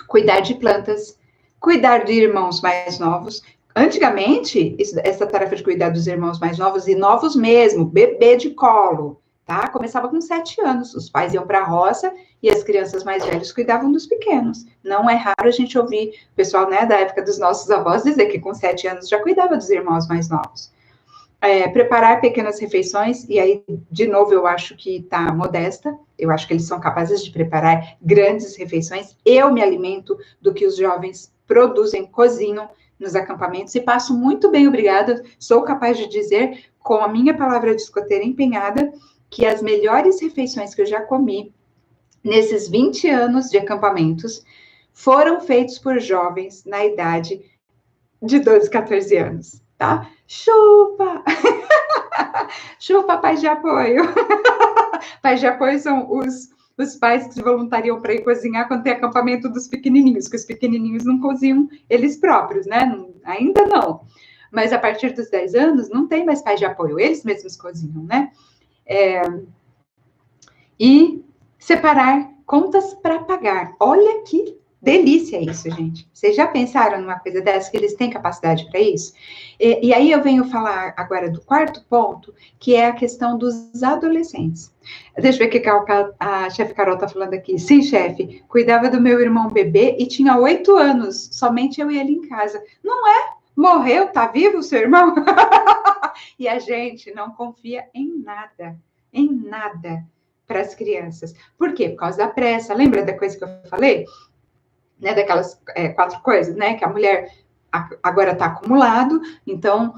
cuidar de plantas, cuidar de irmãos mais novos. Antigamente, essa tarefa de cuidar dos irmãos mais novos, e novos mesmo, bebê de colo, tá? Começava com 7 anos, os pais iam para a roça e as crianças mais velhas cuidavam dos pequenos. Não é raro a gente ouvir o pessoal, né, da época dos nossos avós dizer que com 7 anos já cuidava dos irmãos mais novos. Preparar pequenas refeições, e aí, de novo, eu acho que está modesta, eu acho que eles são capazes de preparar grandes refeições. Eu me alimento do que os jovens produzem, cozinham nos acampamentos, e passo muito bem, obrigada, sou capaz de dizer, com a minha palavra de escoteira empenhada, que as melhores refeições que eu já comi nesses 20 anos de acampamentos foram feitos por jovens na idade de 12, 14 anos, tá? Chupa! Chupa, pais de apoio! Pais de apoio são os pais que se voluntariam para ir cozinhar quando tem acampamento dos pequenininhos, que os pequenininhos não cozinham eles próprios, né? Ainda não. Mas a partir dos 10 anos, não tem mais pais de apoio, eles mesmos cozinham, né? E separar contas para pagar. Olha que delícia isso, gente. Vocês já pensaram numa coisa dessa, que eles têm capacidade para isso? E aí eu venho falar agora do quarto ponto, que é a questão dos adolescentes. Deixa eu ver o que a chefe Carol está falando aqui. Sim, chefe, cuidava do meu irmão bebê e tinha 8 anos, somente eu e ele em casa. Não é? Morreu? Tá vivo o seu irmão? E a gente não confia em nada para as crianças. Por quê? Por causa da pressa. Lembra da coisa que eu falei? Né, daquelas 4 coisas, né? Que a mulher agora está acumulado, então,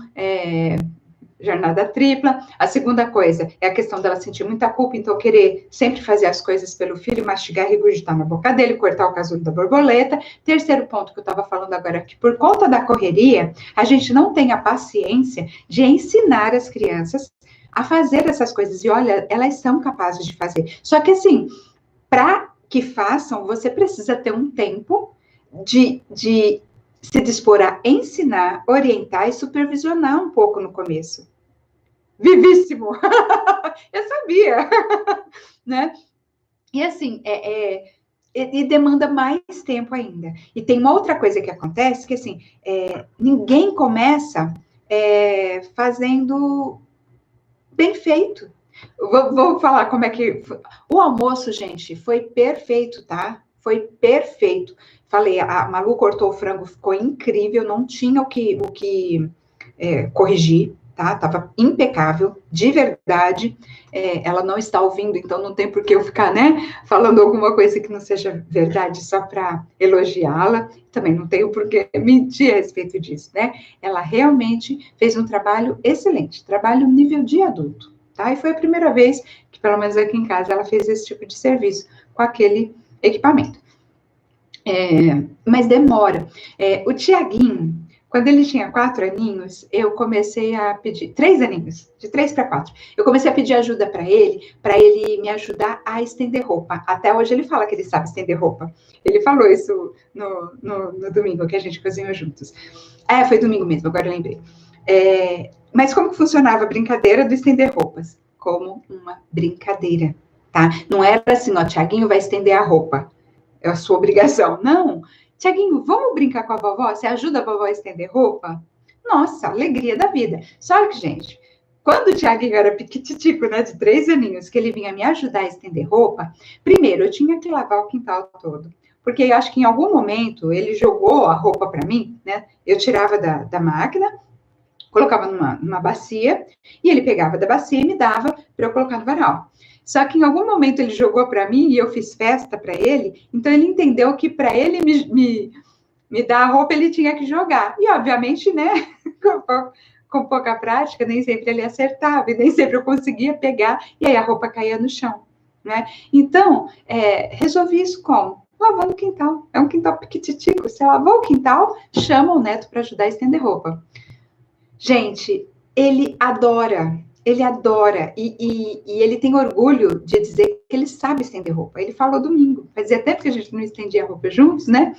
jornada tripla. A segunda coisa é a questão dela sentir muita culpa, então querer sempre fazer as coisas pelo filho, mastigar, regurgitar na boca dele, cortar o casulo da borboleta. Terceiro ponto que eu estava falando agora, que por conta da correria, a gente não tem a paciência de ensinar as crianças a fazer essas coisas. E olha, elas são capazes de fazer. Só que assim, para que façam, você precisa ter um tempo de se dispor a ensinar, orientar e supervisionar um pouco no começo. Vivíssimo! Eu sabia! Né? E assim, e demanda mais tempo ainda. E tem uma outra coisa que acontece, que assim, ninguém começa fazendo bem feito. Vou falar como é que... O almoço, gente, foi perfeito, tá? Foi perfeito. Falei, a Malu cortou o frango, ficou incrível, não tinha o que corrigir, tá? Tava impecável, de verdade. Ela não está ouvindo, então não tem por que eu ficar, né, falando alguma coisa que não seja verdade só para elogiá-la. Também não tenho por que mentir a respeito disso, né? Ela realmente fez um trabalho excelente, trabalho nível de adulto, tá? E foi a primeira vez que, pelo menos aqui em casa, ela fez esse tipo de serviço com aquele equipamento. Mas demora. O Tiaguinho, quando ele tinha 4 aninhos, eu comecei a pedir, 3 aninhos, de 3 para 4, eu comecei a pedir ajuda para ele me ajudar a estender roupa. Até hoje ele fala que ele sabe estender roupa. Ele falou isso no domingo, que a gente cozinhou juntos. Foi domingo mesmo, agora eu lembrei. Mas como que funcionava a brincadeira do estender roupas? Como uma brincadeira, tá? Não era assim, ó, Tiaguinho vai estender a roupa. É a sua obrigação. Não. Tiaguinho, vamos brincar com a vovó? Você ajuda a vovó a estender roupa? Nossa, alegria da vida. Só que, gente, quando o Tiaguinho era piquititico, né, de 3 aninhos, que ele vinha me ajudar a estender roupa, primeiro eu tinha que lavar o quintal todo. Porque eu acho que em algum momento ele jogou a roupa para mim, né? Eu tirava da máquina, colocava numa bacia, e ele pegava da bacia e me dava para eu colocar no varal. Só que em algum momento ele jogou para mim e eu fiz festa para ele, então ele entendeu que para ele me dar a roupa ele tinha que jogar. E obviamente, né, com pouca prática, nem sempre ele acertava e nem sempre eu conseguia pegar e aí a roupa caía no chão, né? Então, resolvi isso como? Lavando o quintal. É um quintal piquititico. Você lavou o quintal, chama o neto para ajudar a estender roupa. Gente, ele adora, e ele tem orgulho de dizer que ele sabe estender roupa. Ele falou domingo, fazia tempo que a gente não estendia roupa juntos, né?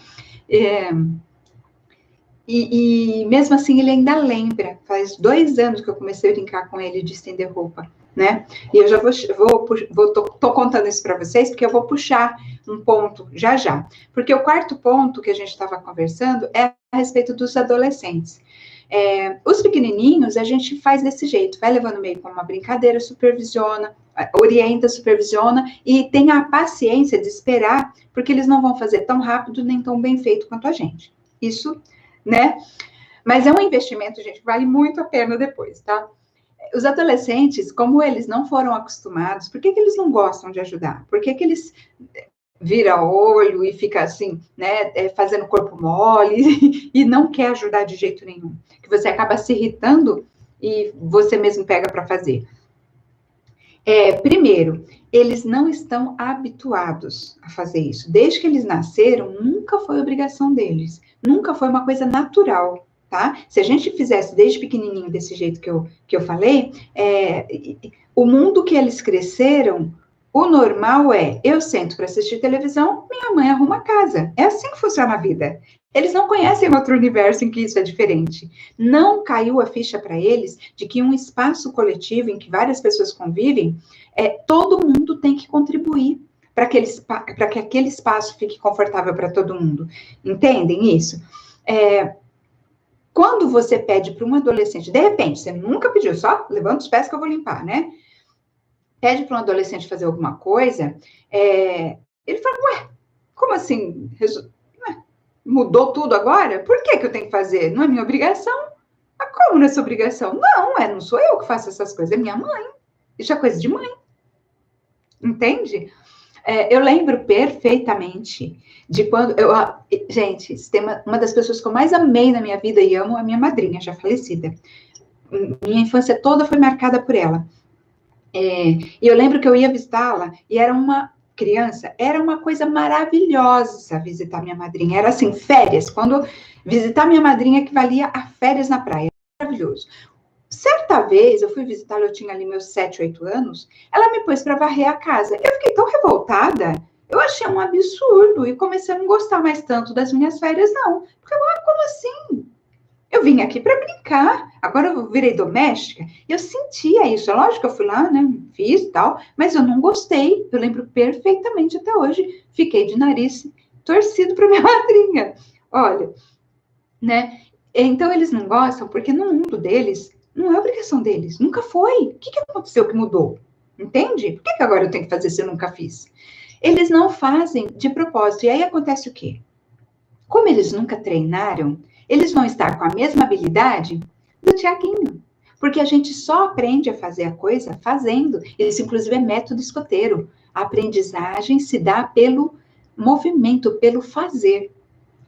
E mesmo assim ele ainda lembra, faz 2 anos que eu comecei a brincar com ele de estender roupa, né? E eu já tô contando isso para vocês, porque eu vou puxar um ponto já. Porque o quarto ponto que a gente estava conversando é a respeito dos adolescentes. Os pequenininhos, a gente faz desse jeito, vai levando meio como uma brincadeira, supervisiona, orienta, supervisiona, e tem a paciência de esperar, porque eles não vão fazer tão rápido, nem tão bem feito quanto a gente. Isso, né? Mas é um investimento, gente, que vale muito a pena depois, tá? Os adolescentes, como eles não foram acostumados, por que eles não gostam de ajudar? Por que eles vira olho e fica assim, né, fazendo corpo mole e não quer ajudar de jeito nenhum? Que você acaba se irritando e você mesmo pega para fazer. Primeiro, eles não estão habituados a fazer isso. Desde que eles nasceram, nunca foi obrigação deles. Nunca foi uma coisa natural, tá? Se a gente fizesse desde pequenininho desse jeito que eu falei, o mundo que eles cresceram, o normal eu sento para assistir televisão, minha mãe arruma a casa. É assim que funciona a vida. Eles não conhecem outro universo em que isso é diferente. Não caiu a ficha para eles de que um espaço coletivo em que várias pessoas convivem, todo mundo tem que contribuir para que aquele espaço fique confortável para todo mundo. Entendem isso? Quando você pede para um adolescente, de repente, você nunca pediu, só levanta os pés que eu vou limpar, né? Pede para um adolescente fazer alguma coisa, ele fala, ué, como assim? Mudou tudo agora? Por que eu tenho que fazer? Não é minha obrigação? Mas como não é sua obrigação? Não sou eu que faço essas coisas, é minha mãe. Isso é coisa de mãe. Entende? Eu lembro perfeitamente de quando... gente, uma das pessoas que eu mais amei na minha vida e amo é a minha madrinha, já falecida. Minha infância toda foi marcada por ela. E eu lembro que eu ia visitá-la e era uma criança, era uma coisa maravilhosa visitar minha madrinha. Era assim, férias. Quando visitar minha madrinha equivalia a férias na praia. Maravilhoso. Certa vez, eu fui visitá-la, eu tinha ali meus 7, 8 anos, ela me pôs para varrer a casa. Eu fiquei tão revoltada, eu achei um absurdo e comecei a não gostar mais tanto das minhas férias, não. Porque, como assim? Eu vim aqui para brincar, agora eu virei doméstica. Eu sentia isso, é lógico que eu fui lá, né, fiz e tal, mas eu não gostei. Eu lembro perfeitamente até hoje, fiquei de nariz torcido para minha madrinha. Olha, né? Então eles não gostam porque no mundo deles não é obrigação deles, nunca foi. O que aconteceu que mudou? Entende? Por que agora eu tenho que fazer se eu nunca fiz? Eles não fazem de propósito. E aí acontece o quê? Como eles nunca treinaram, eles vão estar com a mesma habilidade do Tiaguinho. Porque a gente só aprende a fazer a coisa fazendo. Isso, inclusive, é método escoteiro. A aprendizagem se dá pelo movimento, pelo fazer.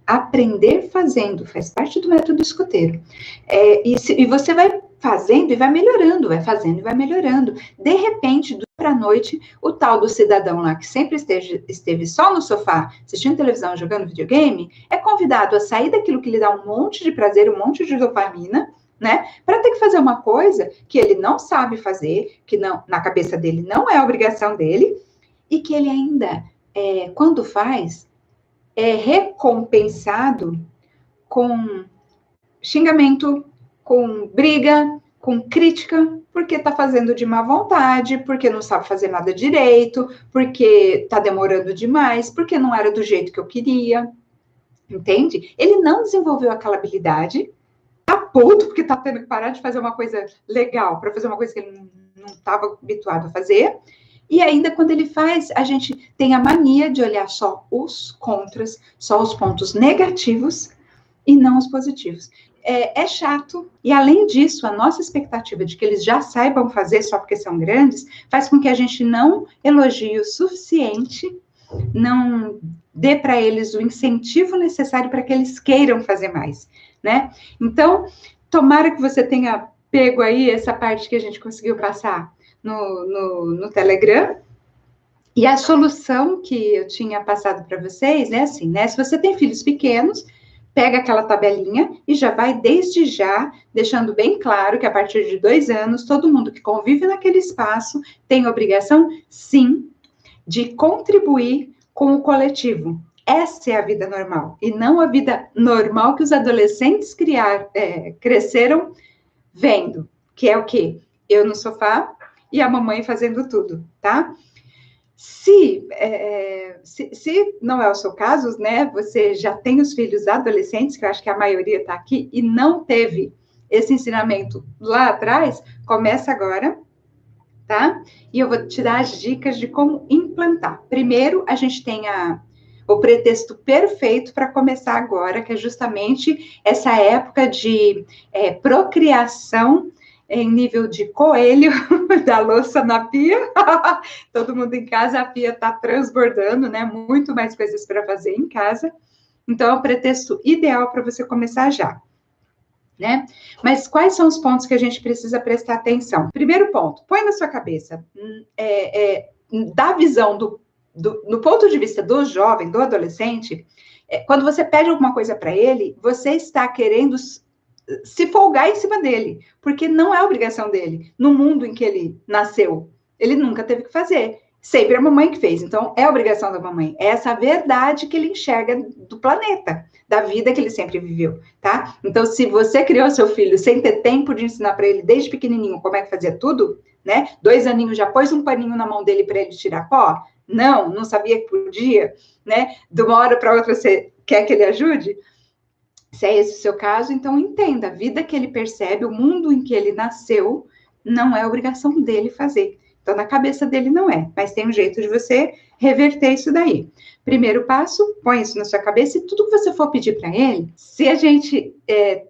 Aprender fazendo, faz parte do método escoteiro. E você vai fazendo e vai melhorando, vai fazendo e vai melhorando. De repente, do dia para a noite, o tal do cidadão lá que sempre esteve só no sofá, assistindo televisão, jogando videogame, é convidado a sair daquilo que lhe dá um monte de prazer, um monte de dopamina, né? Para ter que fazer uma coisa que ele não sabe fazer, que não, na cabeça dele não é obrigação dele, e que ele ainda, quando faz, é recompensado com xingamento, com briga, com crítica, porque está fazendo de má vontade, porque não sabe fazer nada direito, porque está demorando demais, porque não era do jeito que eu queria. Entende? Ele não desenvolveu aquela habilidade, tá puto porque tá tendo que parar de fazer uma coisa legal para fazer uma coisa que ele não estava habituado a fazer. E ainda quando ele faz, a gente tem a mania de olhar só os contras, só os pontos negativos e não os positivos. É chato, e além disso, a nossa expectativa de que eles já saibam fazer só porque são grandes, faz com que a gente não elogie o suficiente, não dê para eles o incentivo necessário para que eles queiram fazer mais, né? Então, tomara que você tenha pego aí essa parte que a gente conseguiu passar no Telegram. E a solução que eu tinha passado para vocês é assim, né? Se você tem filhos pequenos, pega aquela tabelinha e já vai desde já deixando bem claro que a partir de 2 anos, todo mundo que convive naquele espaço tem obrigação, sim, de contribuir com o coletivo. Essa é a vida normal, e não a vida normal que os adolescentes cresceram vendo, que é o quê? Eu no sofá e a mamãe fazendo tudo, tá? Se não é o seu caso, né, você já tem os filhos adolescentes, que eu acho que a maioria está aqui, e não teve esse ensinamento lá atrás, começa agora, tá? E eu vou te dar as dicas de como implantar. Primeiro, a gente tem o pretexto perfeito para começar agora, que é justamente essa época de procriação em nível de coelho, da louça na pia. Todo mundo em casa, a pia está transbordando, né? Muito mais coisas para fazer em casa. Então, é o pretexto ideal para você começar já, né? Mas quais são os pontos que a gente precisa prestar atenção? Primeiro ponto, põe na sua cabeça, da visão no ponto de vista do jovem, do adolescente, quando você pede alguma coisa para ele, você está querendo se folgar em cima dele, porque não é obrigação dele. No mundo em que ele nasceu, ele nunca teve que fazer. Sempre a mamãe que fez. Então, é obrigação da mamãe. É essa verdade que ele enxerga do planeta, da vida que ele sempre viveu, tá? Então, se você criou seu filho sem ter tempo de ensinar para ele desde pequenininho como é que fazia tudo, né? 2 aninhos já pôs um paninho na mão dele para ele tirar pó? Não sabia que podia, né? De uma hora para outra você quer que ele ajude? Se é esse o seu caso, então entenda, a vida que ele percebe, o mundo em que ele nasceu, não é obrigação dele fazer. Então, na cabeça dele não é, mas tem um jeito de você reverter isso daí. Primeiro passo, põe isso na sua cabeça e tudo que você for pedir para ele, se a gente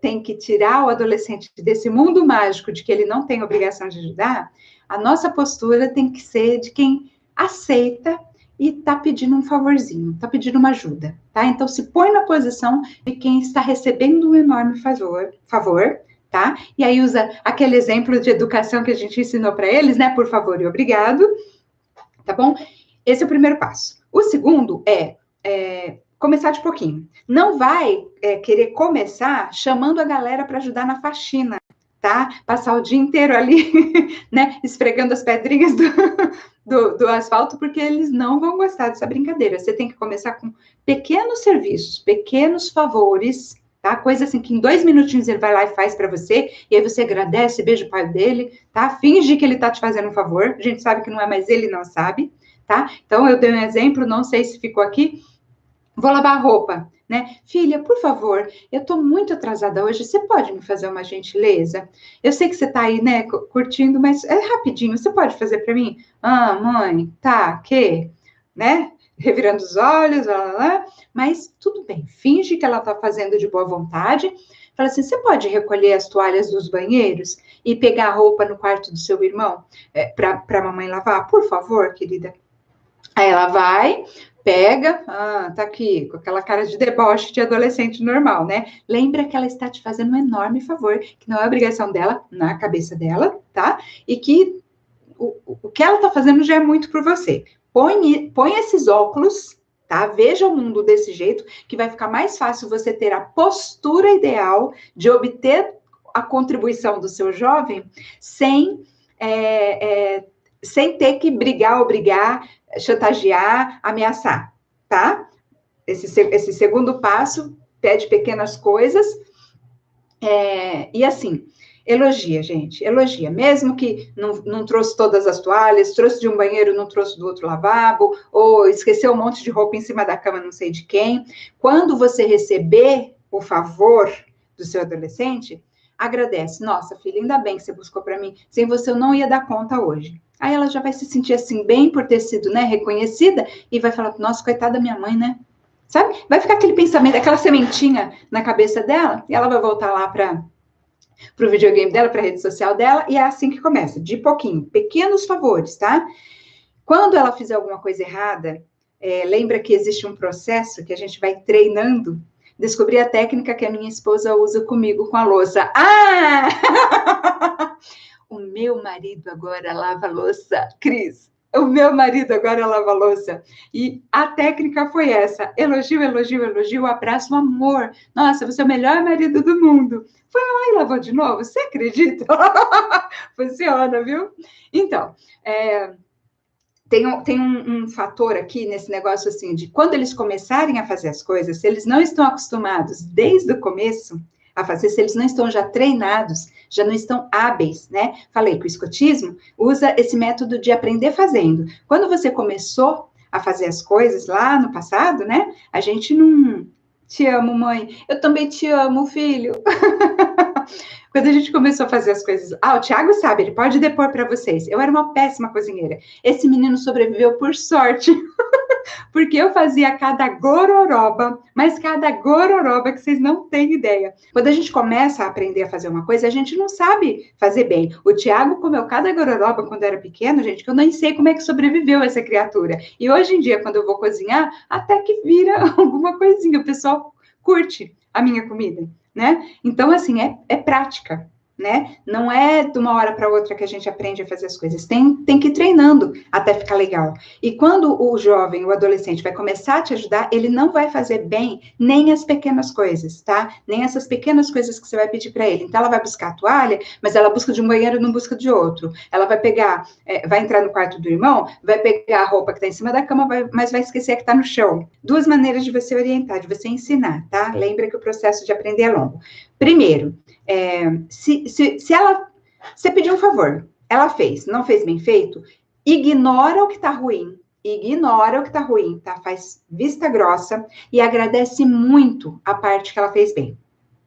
tem que tirar o adolescente desse mundo mágico de que ele não tem obrigação de ajudar, a nossa postura tem que ser de quem aceita e está pedindo um favorzinho, está pedindo uma ajuda, tá? Então, se põe na posição de quem está recebendo um enorme favor, tá? E aí usa aquele exemplo de educação que a gente ensinou para eles, né? Por favor e obrigado, tá bom? Esse é o primeiro passo. O segundo é começar de pouquinho. Não vai querer começar chamando a galera para ajudar na faxina, tá? Passar o dia inteiro ali, né? Esfregando as pedrinhas do asfalto, porque eles não vão gostar dessa brincadeira. Você tem que começar com pequenos serviços, pequenos favores, tá? Coisa assim que em 2 minutinhos ele vai lá e faz para você, e aí você agradece, beija o pai dele, tá? Finge que ele tá te fazendo um favor, a gente sabe que não é, mas ele não sabe, tá? Então, eu dei um exemplo, não sei se ficou aqui, vou lavar a roupa, né? Filha, por favor, eu tô muito atrasada hoje, você pode me fazer uma gentileza? Eu sei que você tá aí, né, curtindo, mas é rapidinho, você pode fazer para mim? Ah, mãe, tá, que? Né? Revirando os olhos, mas tudo bem, finge que ela tá fazendo de boa vontade, fala assim, você pode recolher as toalhas dos banheiros e pegar a roupa no quarto do seu irmão para mamãe lavar? Por favor, querida. Aí ela vai, pega, tá aqui, com aquela cara de deboche de adolescente normal, né? Lembra que ela está te fazendo um enorme favor, que não é obrigação dela, na cabeça dela, tá? E que o que ela tá fazendo já é muito por você. Põe esses óculos, tá? Veja o mundo desse jeito, que vai ficar mais fácil você ter a postura ideal de obter a contribuição do seu jovem sem ter que brigar, obrigar, chantagear, ameaçar, tá? Esse segundo passo pede pequenas coisas, e assim, elogia, gente, elogia, mesmo que não trouxe todas as toalhas, trouxe de um banheiro, não trouxe do outro lavabo, ou esqueceu um monte de roupa em cima da cama, não sei de quem, quando você receber o favor do seu adolescente, agradece, nossa, filha, ainda bem que você buscou para mim, sem você eu não ia dar conta hoje. Aí ela já vai se sentir assim, bem por ter sido, né, reconhecida, e vai falar, nossa, coitada da minha mãe, né? Sabe? Vai ficar aquele pensamento, aquela sementinha na cabeça dela, e ela vai voltar lá para o videogame dela, para a rede social dela, e é assim que começa, de pouquinho, pequenos favores, tá? Quando ela fizer alguma coisa errada, lembra que existe um processo que a gente vai treinando. Descobri a técnica que a minha esposa usa comigo com a louça. O meu marido agora lava louça, Cris. O meu marido agora lava louça. E a técnica foi essa: elogio, elogio, elogio, abraço, amor. Nossa, você é o melhor marido do mundo. Foi lá e lavou de novo. Você acredita? Funciona, viu? Então, tem um fator aqui nesse negócio assim, de quando eles começarem a fazer as coisas, se eles não estão acostumados desde o começo a fazer, se eles não estão já treinados, já não estão hábeis, né? Falei que o escotismo usa esse método de aprender fazendo. Quando você começou a fazer as coisas lá no passado, né? A gente não... Te amo, mãe. Eu também te amo, filho. Quando a gente começou a fazer as coisas... o Thiago sabe, ele pode depor para vocês. Eu era uma péssima cozinheira. Esse menino sobreviveu por sorte. Porque eu fazia cada gororoba, mas cada gororoba que vocês não têm ideia. Quando a gente começa a aprender a fazer uma coisa, a gente não sabe fazer bem. O Thiago comeu cada gororoba quando era pequeno, gente, que eu nem sei como é que sobreviveu essa criatura. E hoje em dia, quando eu vou cozinhar, até que vira alguma coisinha. O pessoal curte a minha comida, né? Então, assim, é prática, né? Não é de uma hora para outra que a gente aprende a fazer as coisas. Tem que ir treinando até ficar legal. E quando o jovem, o adolescente vai começar a te ajudar, ele não vai fazer bem nem as pequenas coisas, tá? Nem essas pequenas coisas que você vai pedir para ele. Então, ela vai buscar a toalha, mas ela busca de um banheiro e não busca de outro. Ela vai pegar, vai entrar no quarto do irmão, vai pegar a roupa que está em cima da cama, mas vai esquecer a que está no chão. 2 maneiras de você orientar, de você ensinar, tá? Lembra que o processo de aprender é longo. Primeiro, se ela... Você pediu um favor, ela fez, não fez bem feito, ignora o que tá ruim, tá? Faz vista grossa e agradece muito a parte que ela fez bem,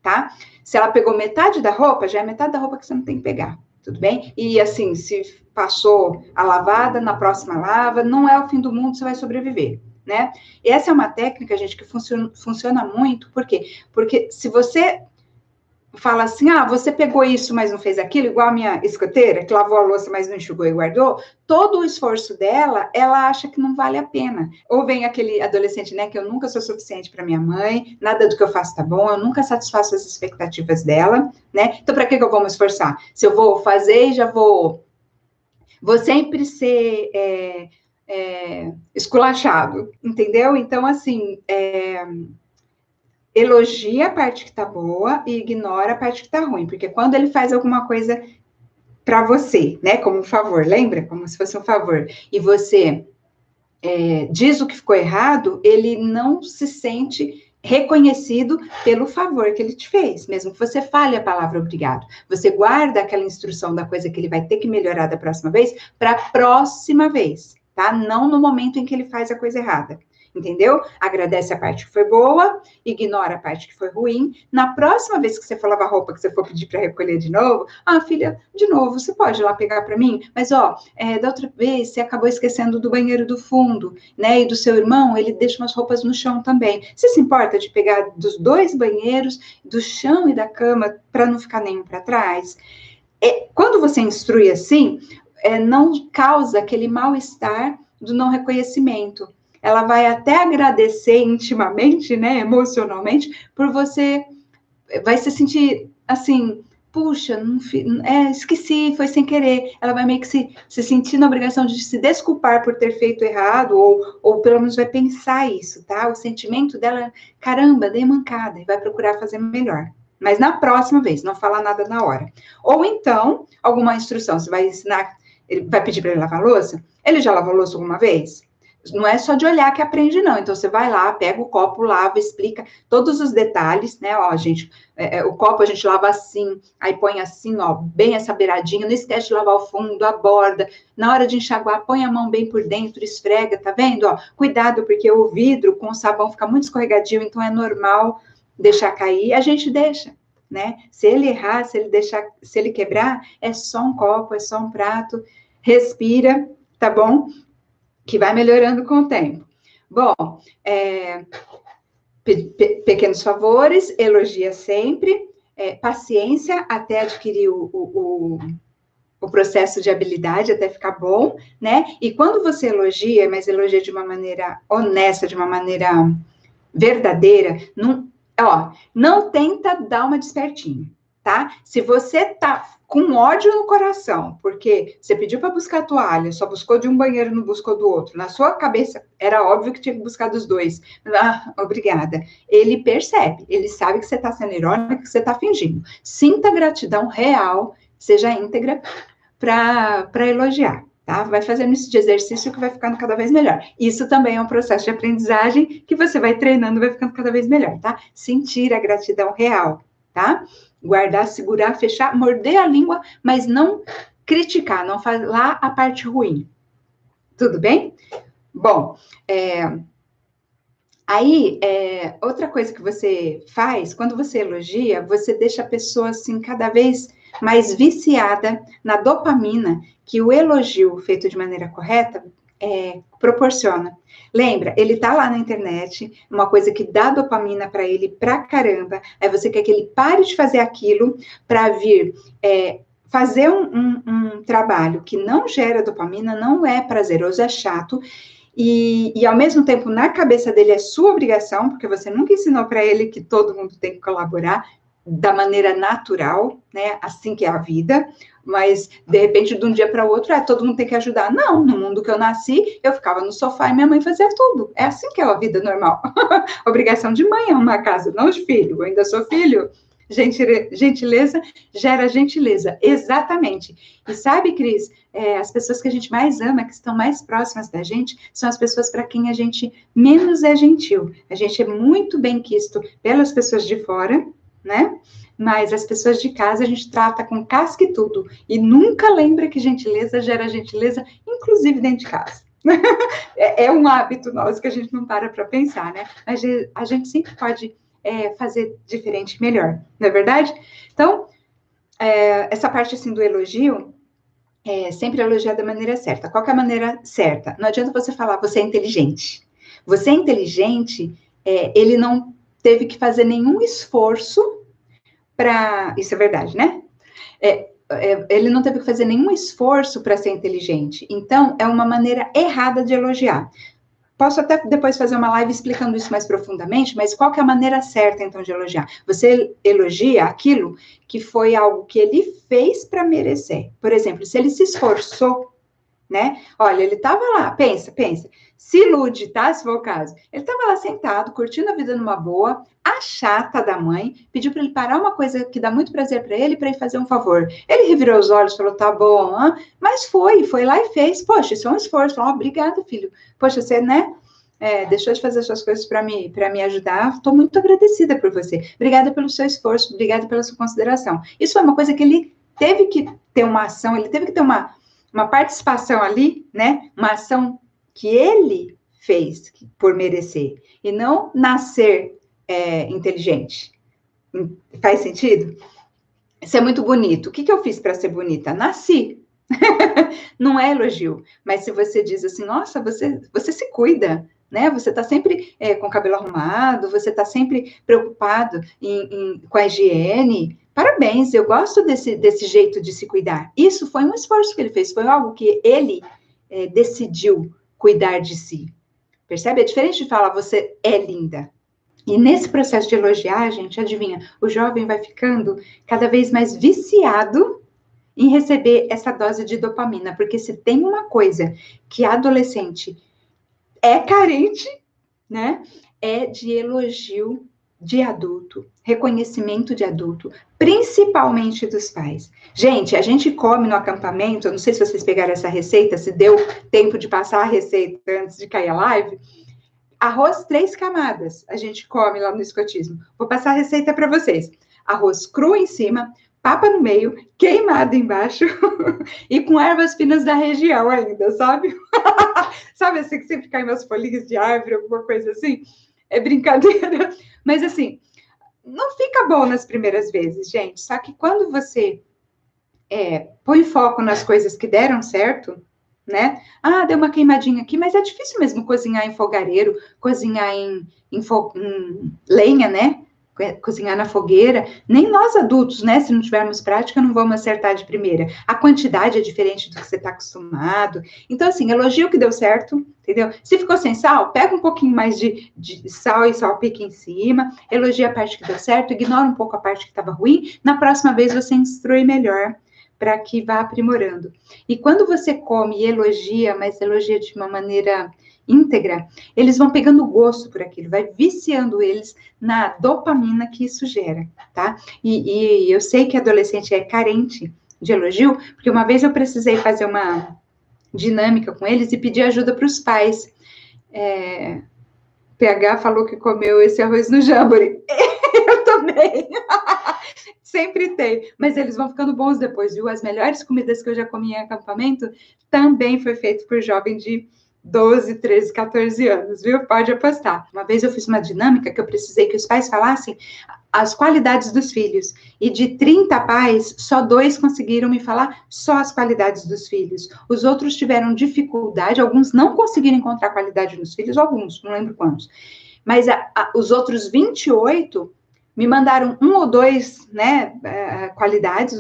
tá? Se ela pegou metade da roupa, já é metade da roupa que você não tem que pegar, tudo bem? E assim, se passou a lavada, na próxima lava, não é o fim do mundo, você vai sobreviver, né? E essa é uma técnica, gente, que funciona muito, por quê? Porque se você fala assim, você pegou isso, mas não fez aquilo, igual a minha escoteira, que lavou a louça, mas não enxugou e guardou, todo o esforço dela, ela acha que não vale a pena. Ou vem aquele adolescente, né, que eu nunca sou suficiente para minha mãe, nada do que eu faço tá bom, eu nunca satisfaço as expectativas dela, né, então para que eu vou me esforçar? Se eu vou fazer, já vou sempre ser esculachado, entendeu? Então, assim, elogia a parte que tá boa e ignora a parte que tá ruim, porque quando ele faz alguma coisa para você, né, como um favor, lembra? Como se fosse um favor, e você diz o que ficou errado, ele não se sente reconhecido pelo favor que ele te fez, mesmo que você fale a palavra obrigado. Você guarda aquela instrução da coisa que ele vai ter que melhorar da próxima vez para a próxima vez, tá? Não no momento em que ele faz a coisa errada. Entendeu? Agradece a parte que foi boa, ignora a parte que foi ruim. Na próxima vez que você for lavar roupa, que você for pedir para recolher de novo, filha, de novo, você pode ir lá pegar para mim? Mas, da outra vez você acabou esquecendo do banheiro do fundo, né? E do seu irmão, ele deixa umas roupas no chão também. Você se importa de pegar dos 2 banheiros, do chão e da cama, para não ficar nenhum para trás? Quando você instrui assim, não causa aquele mal-estar do não reconhecimento. Ela vai até agradecer intimamente, né, emocionalmente, por você, vai se sentir assim, puxa, esqueci, foi sem querer. Ela vai meio que se sentir na obrigação de se desculpar por ter feito errado, ou pelo menos vai pensar isso, tá? O sentimento dela, caramba, dei mancada, e vai procurar fazer melhor. Mas na próxima vez, não falar nada na hora. Ou então, alguma instrução, você vai ensinar, ele vai pedir para ele lavar a louça? Ele já lavou a louça alguma vez? Não é só de olhar que aprende, não. Então, você vai lá, pega o copo, lava, explica todos os detalhes, né? Ó, gente, o copo a gente lava assim, aí põe assim, ó, bem essa beiradinha, não esquece de lavar o fundo, a borda. Na hora de enxaguar, põe a mão bem por dentro, esfrega, tá vendo? Ó, cuidado, porque o vidro com o sabão fica muito escorregadio, então é normal deixar cair. A gente deixa, né? Se ele errar, se ele quebrar, é só um copo, é só um prato. Respira, tá bom? Que vai melhorando com o tempo. Bom, pequenos favores, elogia sempre, paciência até adquirir o processo de habilidade, até ficar bom, né? E quando você elogia, mas elogia de uma maneira honesta, de uma maneira verdadeira, não tenta dar uma despertinha, tá? Se você tá com ódio no coração, porque você pediu para buscar a toalha, só buscou de um banheiro, não buscou do outro. Na sua cabeça, era óbvio que tinha que buscar dos 2. Obrigada. Ele percebe, ele sabe que você está sendo irônica, que você está fingindo. Sinta gratidão real, seja íntegra, para elogiar, tá? Vai fazendo isso de exercício que vai ficando cada vez melhor. Isso também é um processo de aprendizagem que você vai treinando, vai ficando cada vez melhor, tá? Sentir a gratidão real, tá? Guardar, segurar, fechar, morder a língua, mas não criticar, não falar a parte ruim. Tudo bem? Bom, outra coisa que você faz, quando você elogia, você deixa a pessoa, assim, cada vez mais viciada na dopamina que o elogio feito de maneira correta proporciona. Lembra, ele tá lá na internet, uma coisa que dá dopamina para ele pra caramba, aí você quer que ele pare de fazer aquilo para vir fazer um trabalho que não gera dopamina, não é prazeroso, é chato, e ao mesmo tempo, na cabeça dele é sua obrigação, porque você nunca ensinou para ele que todo mundo tem que colaborar da maneira natural, né, assim que é a vida, mas, de repente, de um dia para o outro, todo mundo tem que ajudar. Não, no mundo que eu nasci, eu ficava no sofá e minha mãe fazia tudo. É assim que é a vida normal. Obrigação de mãe é uma casa, não de filho. Eu ainda sou filho. Gentileza gera gentileza. Exatamente. E sabe, Cris, as pessoas que a gente mais ama, que estão mais próximas da gente, são as pessoas para quem a gente menos é gentil. A gente é muito bem quisto pelas pessoas de fora, né? Mas as pessoas de casa a gente trata com casca e tudo, e nunca lembra que gentileza gera gentileza, inclusive dentro de casa. É um hábito nosso que a gente não para pensar, né? A gente sempre pode fazer diferente, melhor, não é verdade? Então, essa parte assim do elogio, sempre elogiar da maneira certa. Qual que é a maneira certa? Não adianta você falar, você é inteligente. Você é inteligente, ele não teve que fazer nenhum esforço para... Isso é verdade, né? Ele não teve que fazer nenhum esforço para ser inteligente. Então, é uma maneira errada de elogiar. Posso até depois fazer uma live explicando isso mais profundamente, mas qual que é a maneira certa, então, de elogiar? Você elogia aquilo que foi algo que ele fez para merecer. Por exemplo, se ele se esforçou, né? Olha, ele estava lá, pensa, se ilude, tá? Se for o caso. Ele estava lá sentado, curtindo a vida numa boa, a chata da mãe pediu para ele parar uma coisa que dá muito prazer para ele fazer um favor. Ele revirou os olhos, falou, tá bom, mas foi lá e fez. Poxa, isso é um esforço. Obrigado, filho. Poxa, você, né? deixou de fazer suas coisas para me ajudar, estou muito agradecida por você. Obrigada pelo seu esforço, obrigada pela sua consideração. Isso é uma coisa que ele teve que ter uma ação, ele teve que ter uma participação ali, né? Uma ação que ele fez por merecer, e não nascer inteligente. Faz sentido? Isso é muito bonito. O que eu fiz para ser bonita? Nasci. Não é elogio, mas se você diz assim, nossa, você se cuida, né? Você está sempre com o cabelo arrumado, você está sempre preocupado com a higiene. Parabéns, eu gosto desse jeito de se cuidar. Isso foi um esforço que ele fez, foi algo que ele decidiu cuidar de si. Percebe? É diferente de falar, você é linda. E nesse processo de elogiar, gente, adivinha, o jovem vai ficando cada vez mais viciado em receber essa dose de dopamina, porque se tem uma coisa que a adolescente é carente, né, é de elogio de adulto, reconhecimento de adulto, principalmente dos pais. Gente, a gente come no acampamento, eu não sei se vocês pegaram essa receita, se deu tempo de passar a receita antes de cair a live, arroz 3 camadas, a gente come lá no escotismo. Vou passar a receita para vocês. Arroz cru em cima, papa no meio, queimado embaixo e com ervas finas da região ainda, sabe? Sabe assim que sempre cai umas folhinhas de árvore, alguma coisa assim? É brincadeira. Mas assim, não fica bom nas primeiras vezes, gente. Só que quando você põe foco nas coisas que deram certo, né? Ah, deu uma queimadinha aqui, mas é difícil mesmo cozinhar em fogareiro, cozinhar em lenha, né? Cozinhar na fogueira. Nem nós adultos, né? Se não tivermos prática, não vamos acertar de primeira. A quantidade é diferente do que você está acostumado. Então, assim, elogio o que deu certo, entendeu? Se ficou sem sal, pega um pouquinho mais de sal e salpica em cima, elogia a parte que deu certo, ignora um pouco a parte que estava ruim. Na próxima vez você instrui melhor, para que vá aprimorando. E quando você come e elogia, mas elogia de uma maneira íntegra, eles vão pegando gosto por aquilo, vai viciando eles na dopamina que isso gera, tá? E eu sei que adolescente é carente de elogio, porque uma vez eu precisei fazer uma dinâmica com eles e pedir ajuda para os pais. PH falou que comeu esse arroz no jamboree. Eu também. Sempre tem, mas eles vão ficando bons depois, viu? As melhores comidas que eu já comi em acampamento também foi feito por jovem de 12, 13, 14 anos, viu? Pode apostar. Uma vez eu fiz uma dinâmica que eu precisei que os pais falassem as qualidades dos filhos, e de 30 pais, só 2 conseguiram me falar só as qualidades dos filhos. Os outros tiveram dificuldade, alguns não conseguiram encontrar qualidade nos filhos, alguns, não lembro quantos. Mas os outros 28 me mandaram 1 ou 2, né, qualidades,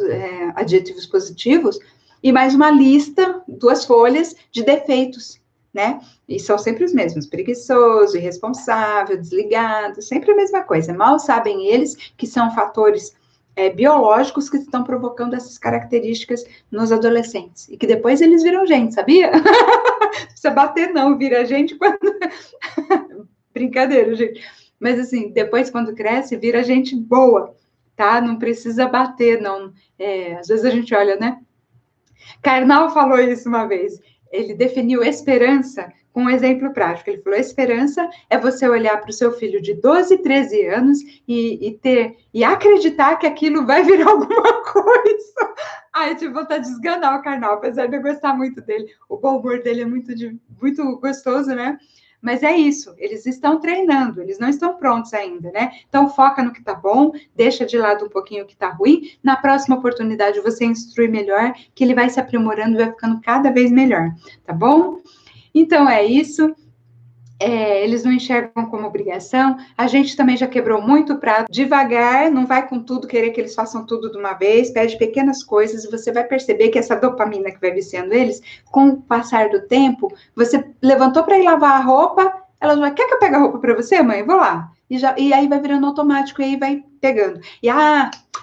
adjetivos positivos, e mais uma lista, 2 folhas de defeitos, né? E são sempre os mesmos: preguiçoso, irresponsável, desligado, sempre a mesma coisa. Mal sabem eles que são fatores biológicos que estão provocando essas características nos adolescentes, e que depois eles viram gente, sabia? Não precisa bater não, vira gente quando... Brincadeira, gente. Mas, assim, depois, quando cresce, vira gente boa, tá? Não precisa bater, não. Às vezes a gente olha, né? Karnal falou isso uma vez. Ele definiu esperança com um exemplo prático. Ele falou: esperança é você olhar para o seu filho de 12, 13 anos e acreditar que aquilo vai virar alguma coisa. Ai, eu tive vontade de esganar o Karnal, apesar de eu gostar muito dele. O bom humor dele é muito gostoso, né? Mas é isso, eles estão treinando, eles não estão prontos ainda, né? Então, foca no que tá bom, deixa de lado um pouquinho o que tá ruim. Na próxima oportunidade, você instrui melhor, que ele vai se aprimorando e vai ficando cada vez melhor, tá bom? Então, é isso. Eles não enxergam como obrigação. A gente também já quebrou muito o prato. Devagar, não vai com tudo, querer que eles façam tudo de uma vez. Pede pequenas coisas e você vai perceber que essa dopamina que vai viciando eles, com o passar do tempo, você levantou para ir lavar a roupa, ela vai: quer que eu pegue a roupa para você, mãe? Vou lá. E aí vai virando automático, e aí vai pegando.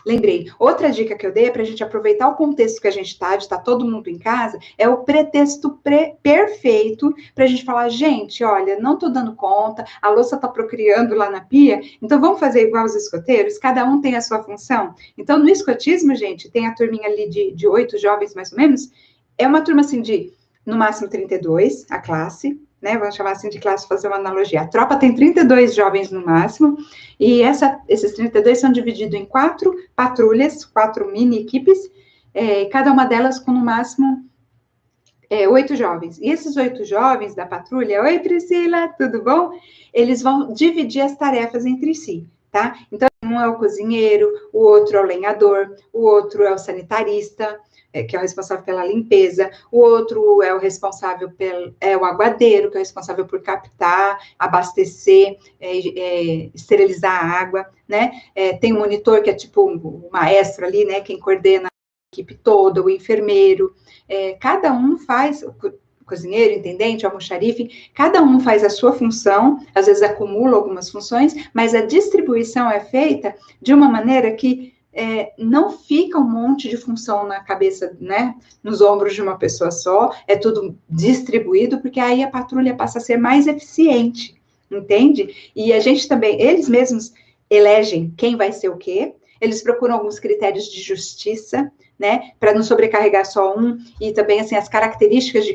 Lembrei, outra dica que eu dei é para a gente aproveitar o contexto que a gente está, de estar todo mundo em casa, é o pretexto perfeito para a gente falar: gente, olha, não estou dando conta, a louça está procriando lá na pia, então vamos fazer igual os escoteiros, cada um tem a sua função. Então, no escotismo, gente, tem a turminha ali de 8 jovens, mais ou menos, é uma turma assim de, no máximo, 32, a classe, né? Vamos chamar assim de classe, fazer uma analogia. A tropa tem 32 jovens no máximo, e esses 32 são divididos em 4 patrulhas, 4 mini equipes, cada uma delas com no máximo 8 jovens. E esses 8 jovens da patrulha, oi Priscila, tudo bom? Eles vão dividir as tarefas entre si, tá? Então, um é o cozinheiro, o outro é o lenhador, o outro é o sanitarista, que é o responsável pela limpeza, o outro é o responsável o aguadeiro, que é o responsável por captar, abastecer, esterilizar a água, né? Tem o monitor, que é tipo o maestro ali, né? Quem coordena a equipe toda, o enfermeiro, cada um faz, o cozinheiro, intendente, almoxarife, cada um faz a sua função, às vezes acumula algumas funções, mas a distribuição é feita de uma maneira que não fica um monte de função na cabeça, né, nos ombros de uma pessoa só, é tudo distribuído, porque aí a patrulha passa a ser mais eficiente, entende? E a gente também, eles mesmos elegem quem vai ser o quê, eles procuram alguns critérios de justiça, né, para não sobrecarregar só um, e também, assim, as características de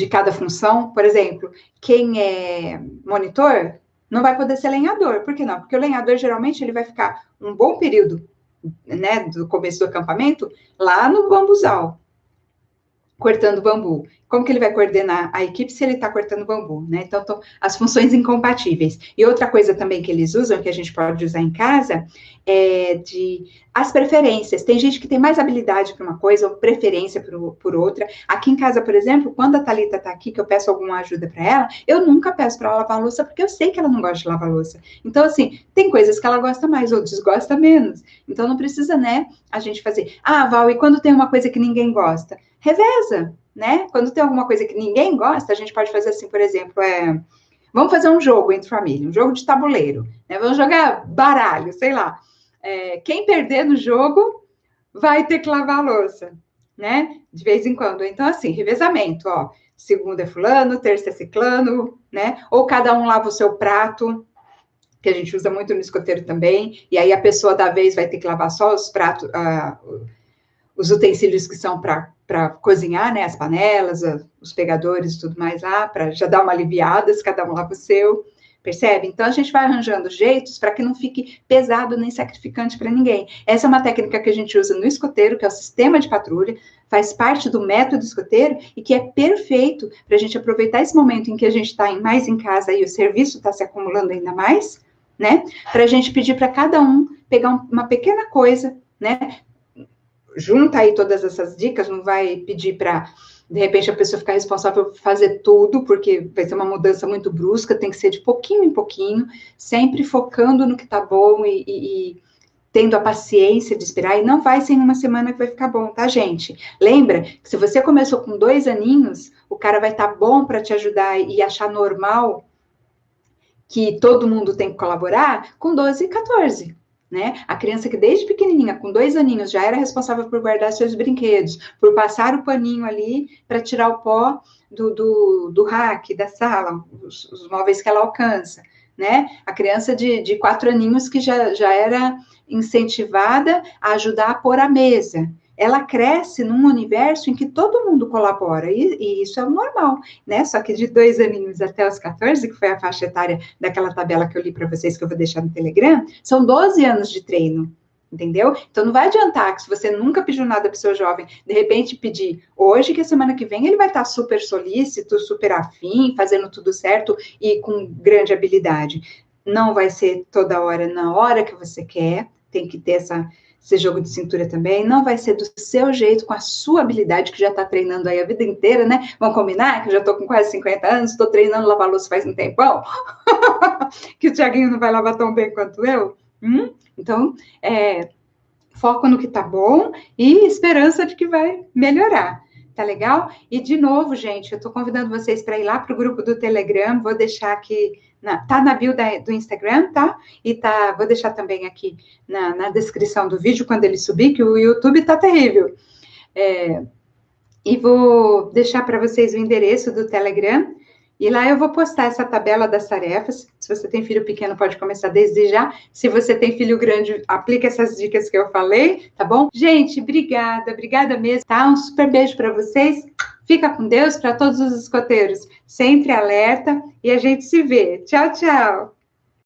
cada função. Por exemplo, quem é monitor não vai poder ser lenhador. Por que não? Porque o lenhador, geralmente, ele vai ficar um bom período, né, do começo do acampamento, lá no bambuzal, cortando bambu. Como que ele vai coordenar a equipe se ele está cortando bambu, né? Então, as funções incompatíveis. E outra coisa também que eles usam, que a gente pode usar em casa, as preferências. Tem gente que tem mais habilidade para uma coisa, ou preferência por outra. Aqui em casa, por exemplo, quando a Thalita está aqui, que eu peço alguma ajuda para ela, eu nunca peço para ela lavar a louça, porque eu sei que ela não gosta de lavar a louça. Então, assim, tem coisas que ela gosta mais, outras gosta menos. Então, não precisa, né, a gente fazer, Val, e quando tem uma coisa que ninguém gosta? Reveza, né? Quando tem alguma coisa que ninguém gosta, a gente pode fazer assim, por exemplo, vamos fazer um jogo entre família, um jogo de tabuleiro, né? Vamos jogar baralho, sei lá. Quem perder no jogo vai ter que lavar a louça, né? De vez em quando. Então, assim, revezamento, ó. Segunda é fulano, terça é ciclano, né? Ou cada um lava o seu prato, que a gente usa muito no escoteiro também, e aí a pessoa da vez vai ter que lavar só os pratos, os utensílios que são para cozinhar, né, as panelas, os pegadores e tudo mais lá, para já dar uma aliviada, se cada um lava o seu, percebe? Então, a gente vai arranjando jeitos para que não fique pesado nem sacrificante para ninguém. Essa é uma técnica que a gente usa no escoteiro, que é o sistema de patrulha, faz parte do método escoteiro e que é perfeito para a gente aproveitar esse momento em que a gente está mais em casa e o serviço está se acumulando ainda mais, né, para a gente pedir para cada um pegar uma pequena coisa, né, junta aí todas essas dicas, não vai pedir para, de repente, a pessoa ficar responsável por fazer tudo, porque vai ser uma mudança muito brusca, tem que ser de pouquinho em pouquinho, sempre focando no que tá bom e tendo a paciência de esperar, e não vai ser em uma semana que vai ficar bom, tá, gente? Lembra que se você começou com 2 aninhos, o cara vai estar bom para te ajudar e achar normal que todo mundo tem que colaborar com 12 e 14. Né? A criança que desde pequenininha, com 2 aninhos, já era responsável por guardar seus brinquedos, por passar o paninho ali para tirar o pó do rack, da sala, os móveis que ela alcança, né? A criança de 4 aninhos que já era incentivada a ajudar a pôr a mesa. Ela cresce num universo em que todo mundo colabora, e isso é o normal, né? Só que de 2 aninhos até os 14, que foi a faixa etária daquela tabela que eu li para vocês, que eu vou deixar no Telegram, são 12 anos de treino, entendeu? Então, não vai adiantar que se você nunca pediu nada para o seu jovem, de repente pedir hoje, que a semana que vem ele vai estar super solícito, super afim, fazendo tudo certo e com grande habilidade. Não vai ser toda hora na hora que você quer, tem que ter esse jogo de cintura também, não vai ser do seu jeito, com a sua habilidade, que já está treinando aí a vida inteira, né? Vamos combinar que eu já estou com quase 50 anos, estou treinando lavar louça faz um tempão, que o Tiaguinho não vai lavar tão bem quanto eu. Então, foco no que tá bom e esperança de que vai melhorar. Tá legal? E, de novo, gente, eu tô convidando vocês para ir lá pro grupo do Telegram, vou deixar aqui, tá na bio do Instagram, tá? E vou deixar também aqui na descrição do vídeo, quando ele subir, que o YouTube tá terrível. E vou deixar para vocês o endereço do Telegram, e lá eu vou postar essa tabela das tarefas. Se você tem filho pequeno, pode começar desde já. Se você tem filho grande, aplica essas dicas que eu falei, tá bom? Gente, obrigada mesmo, tá? Um super beijo para vocês. Fica com Deus para todos os escoteiros. Sempre alerta e a gente se vê. Tchau, tchau.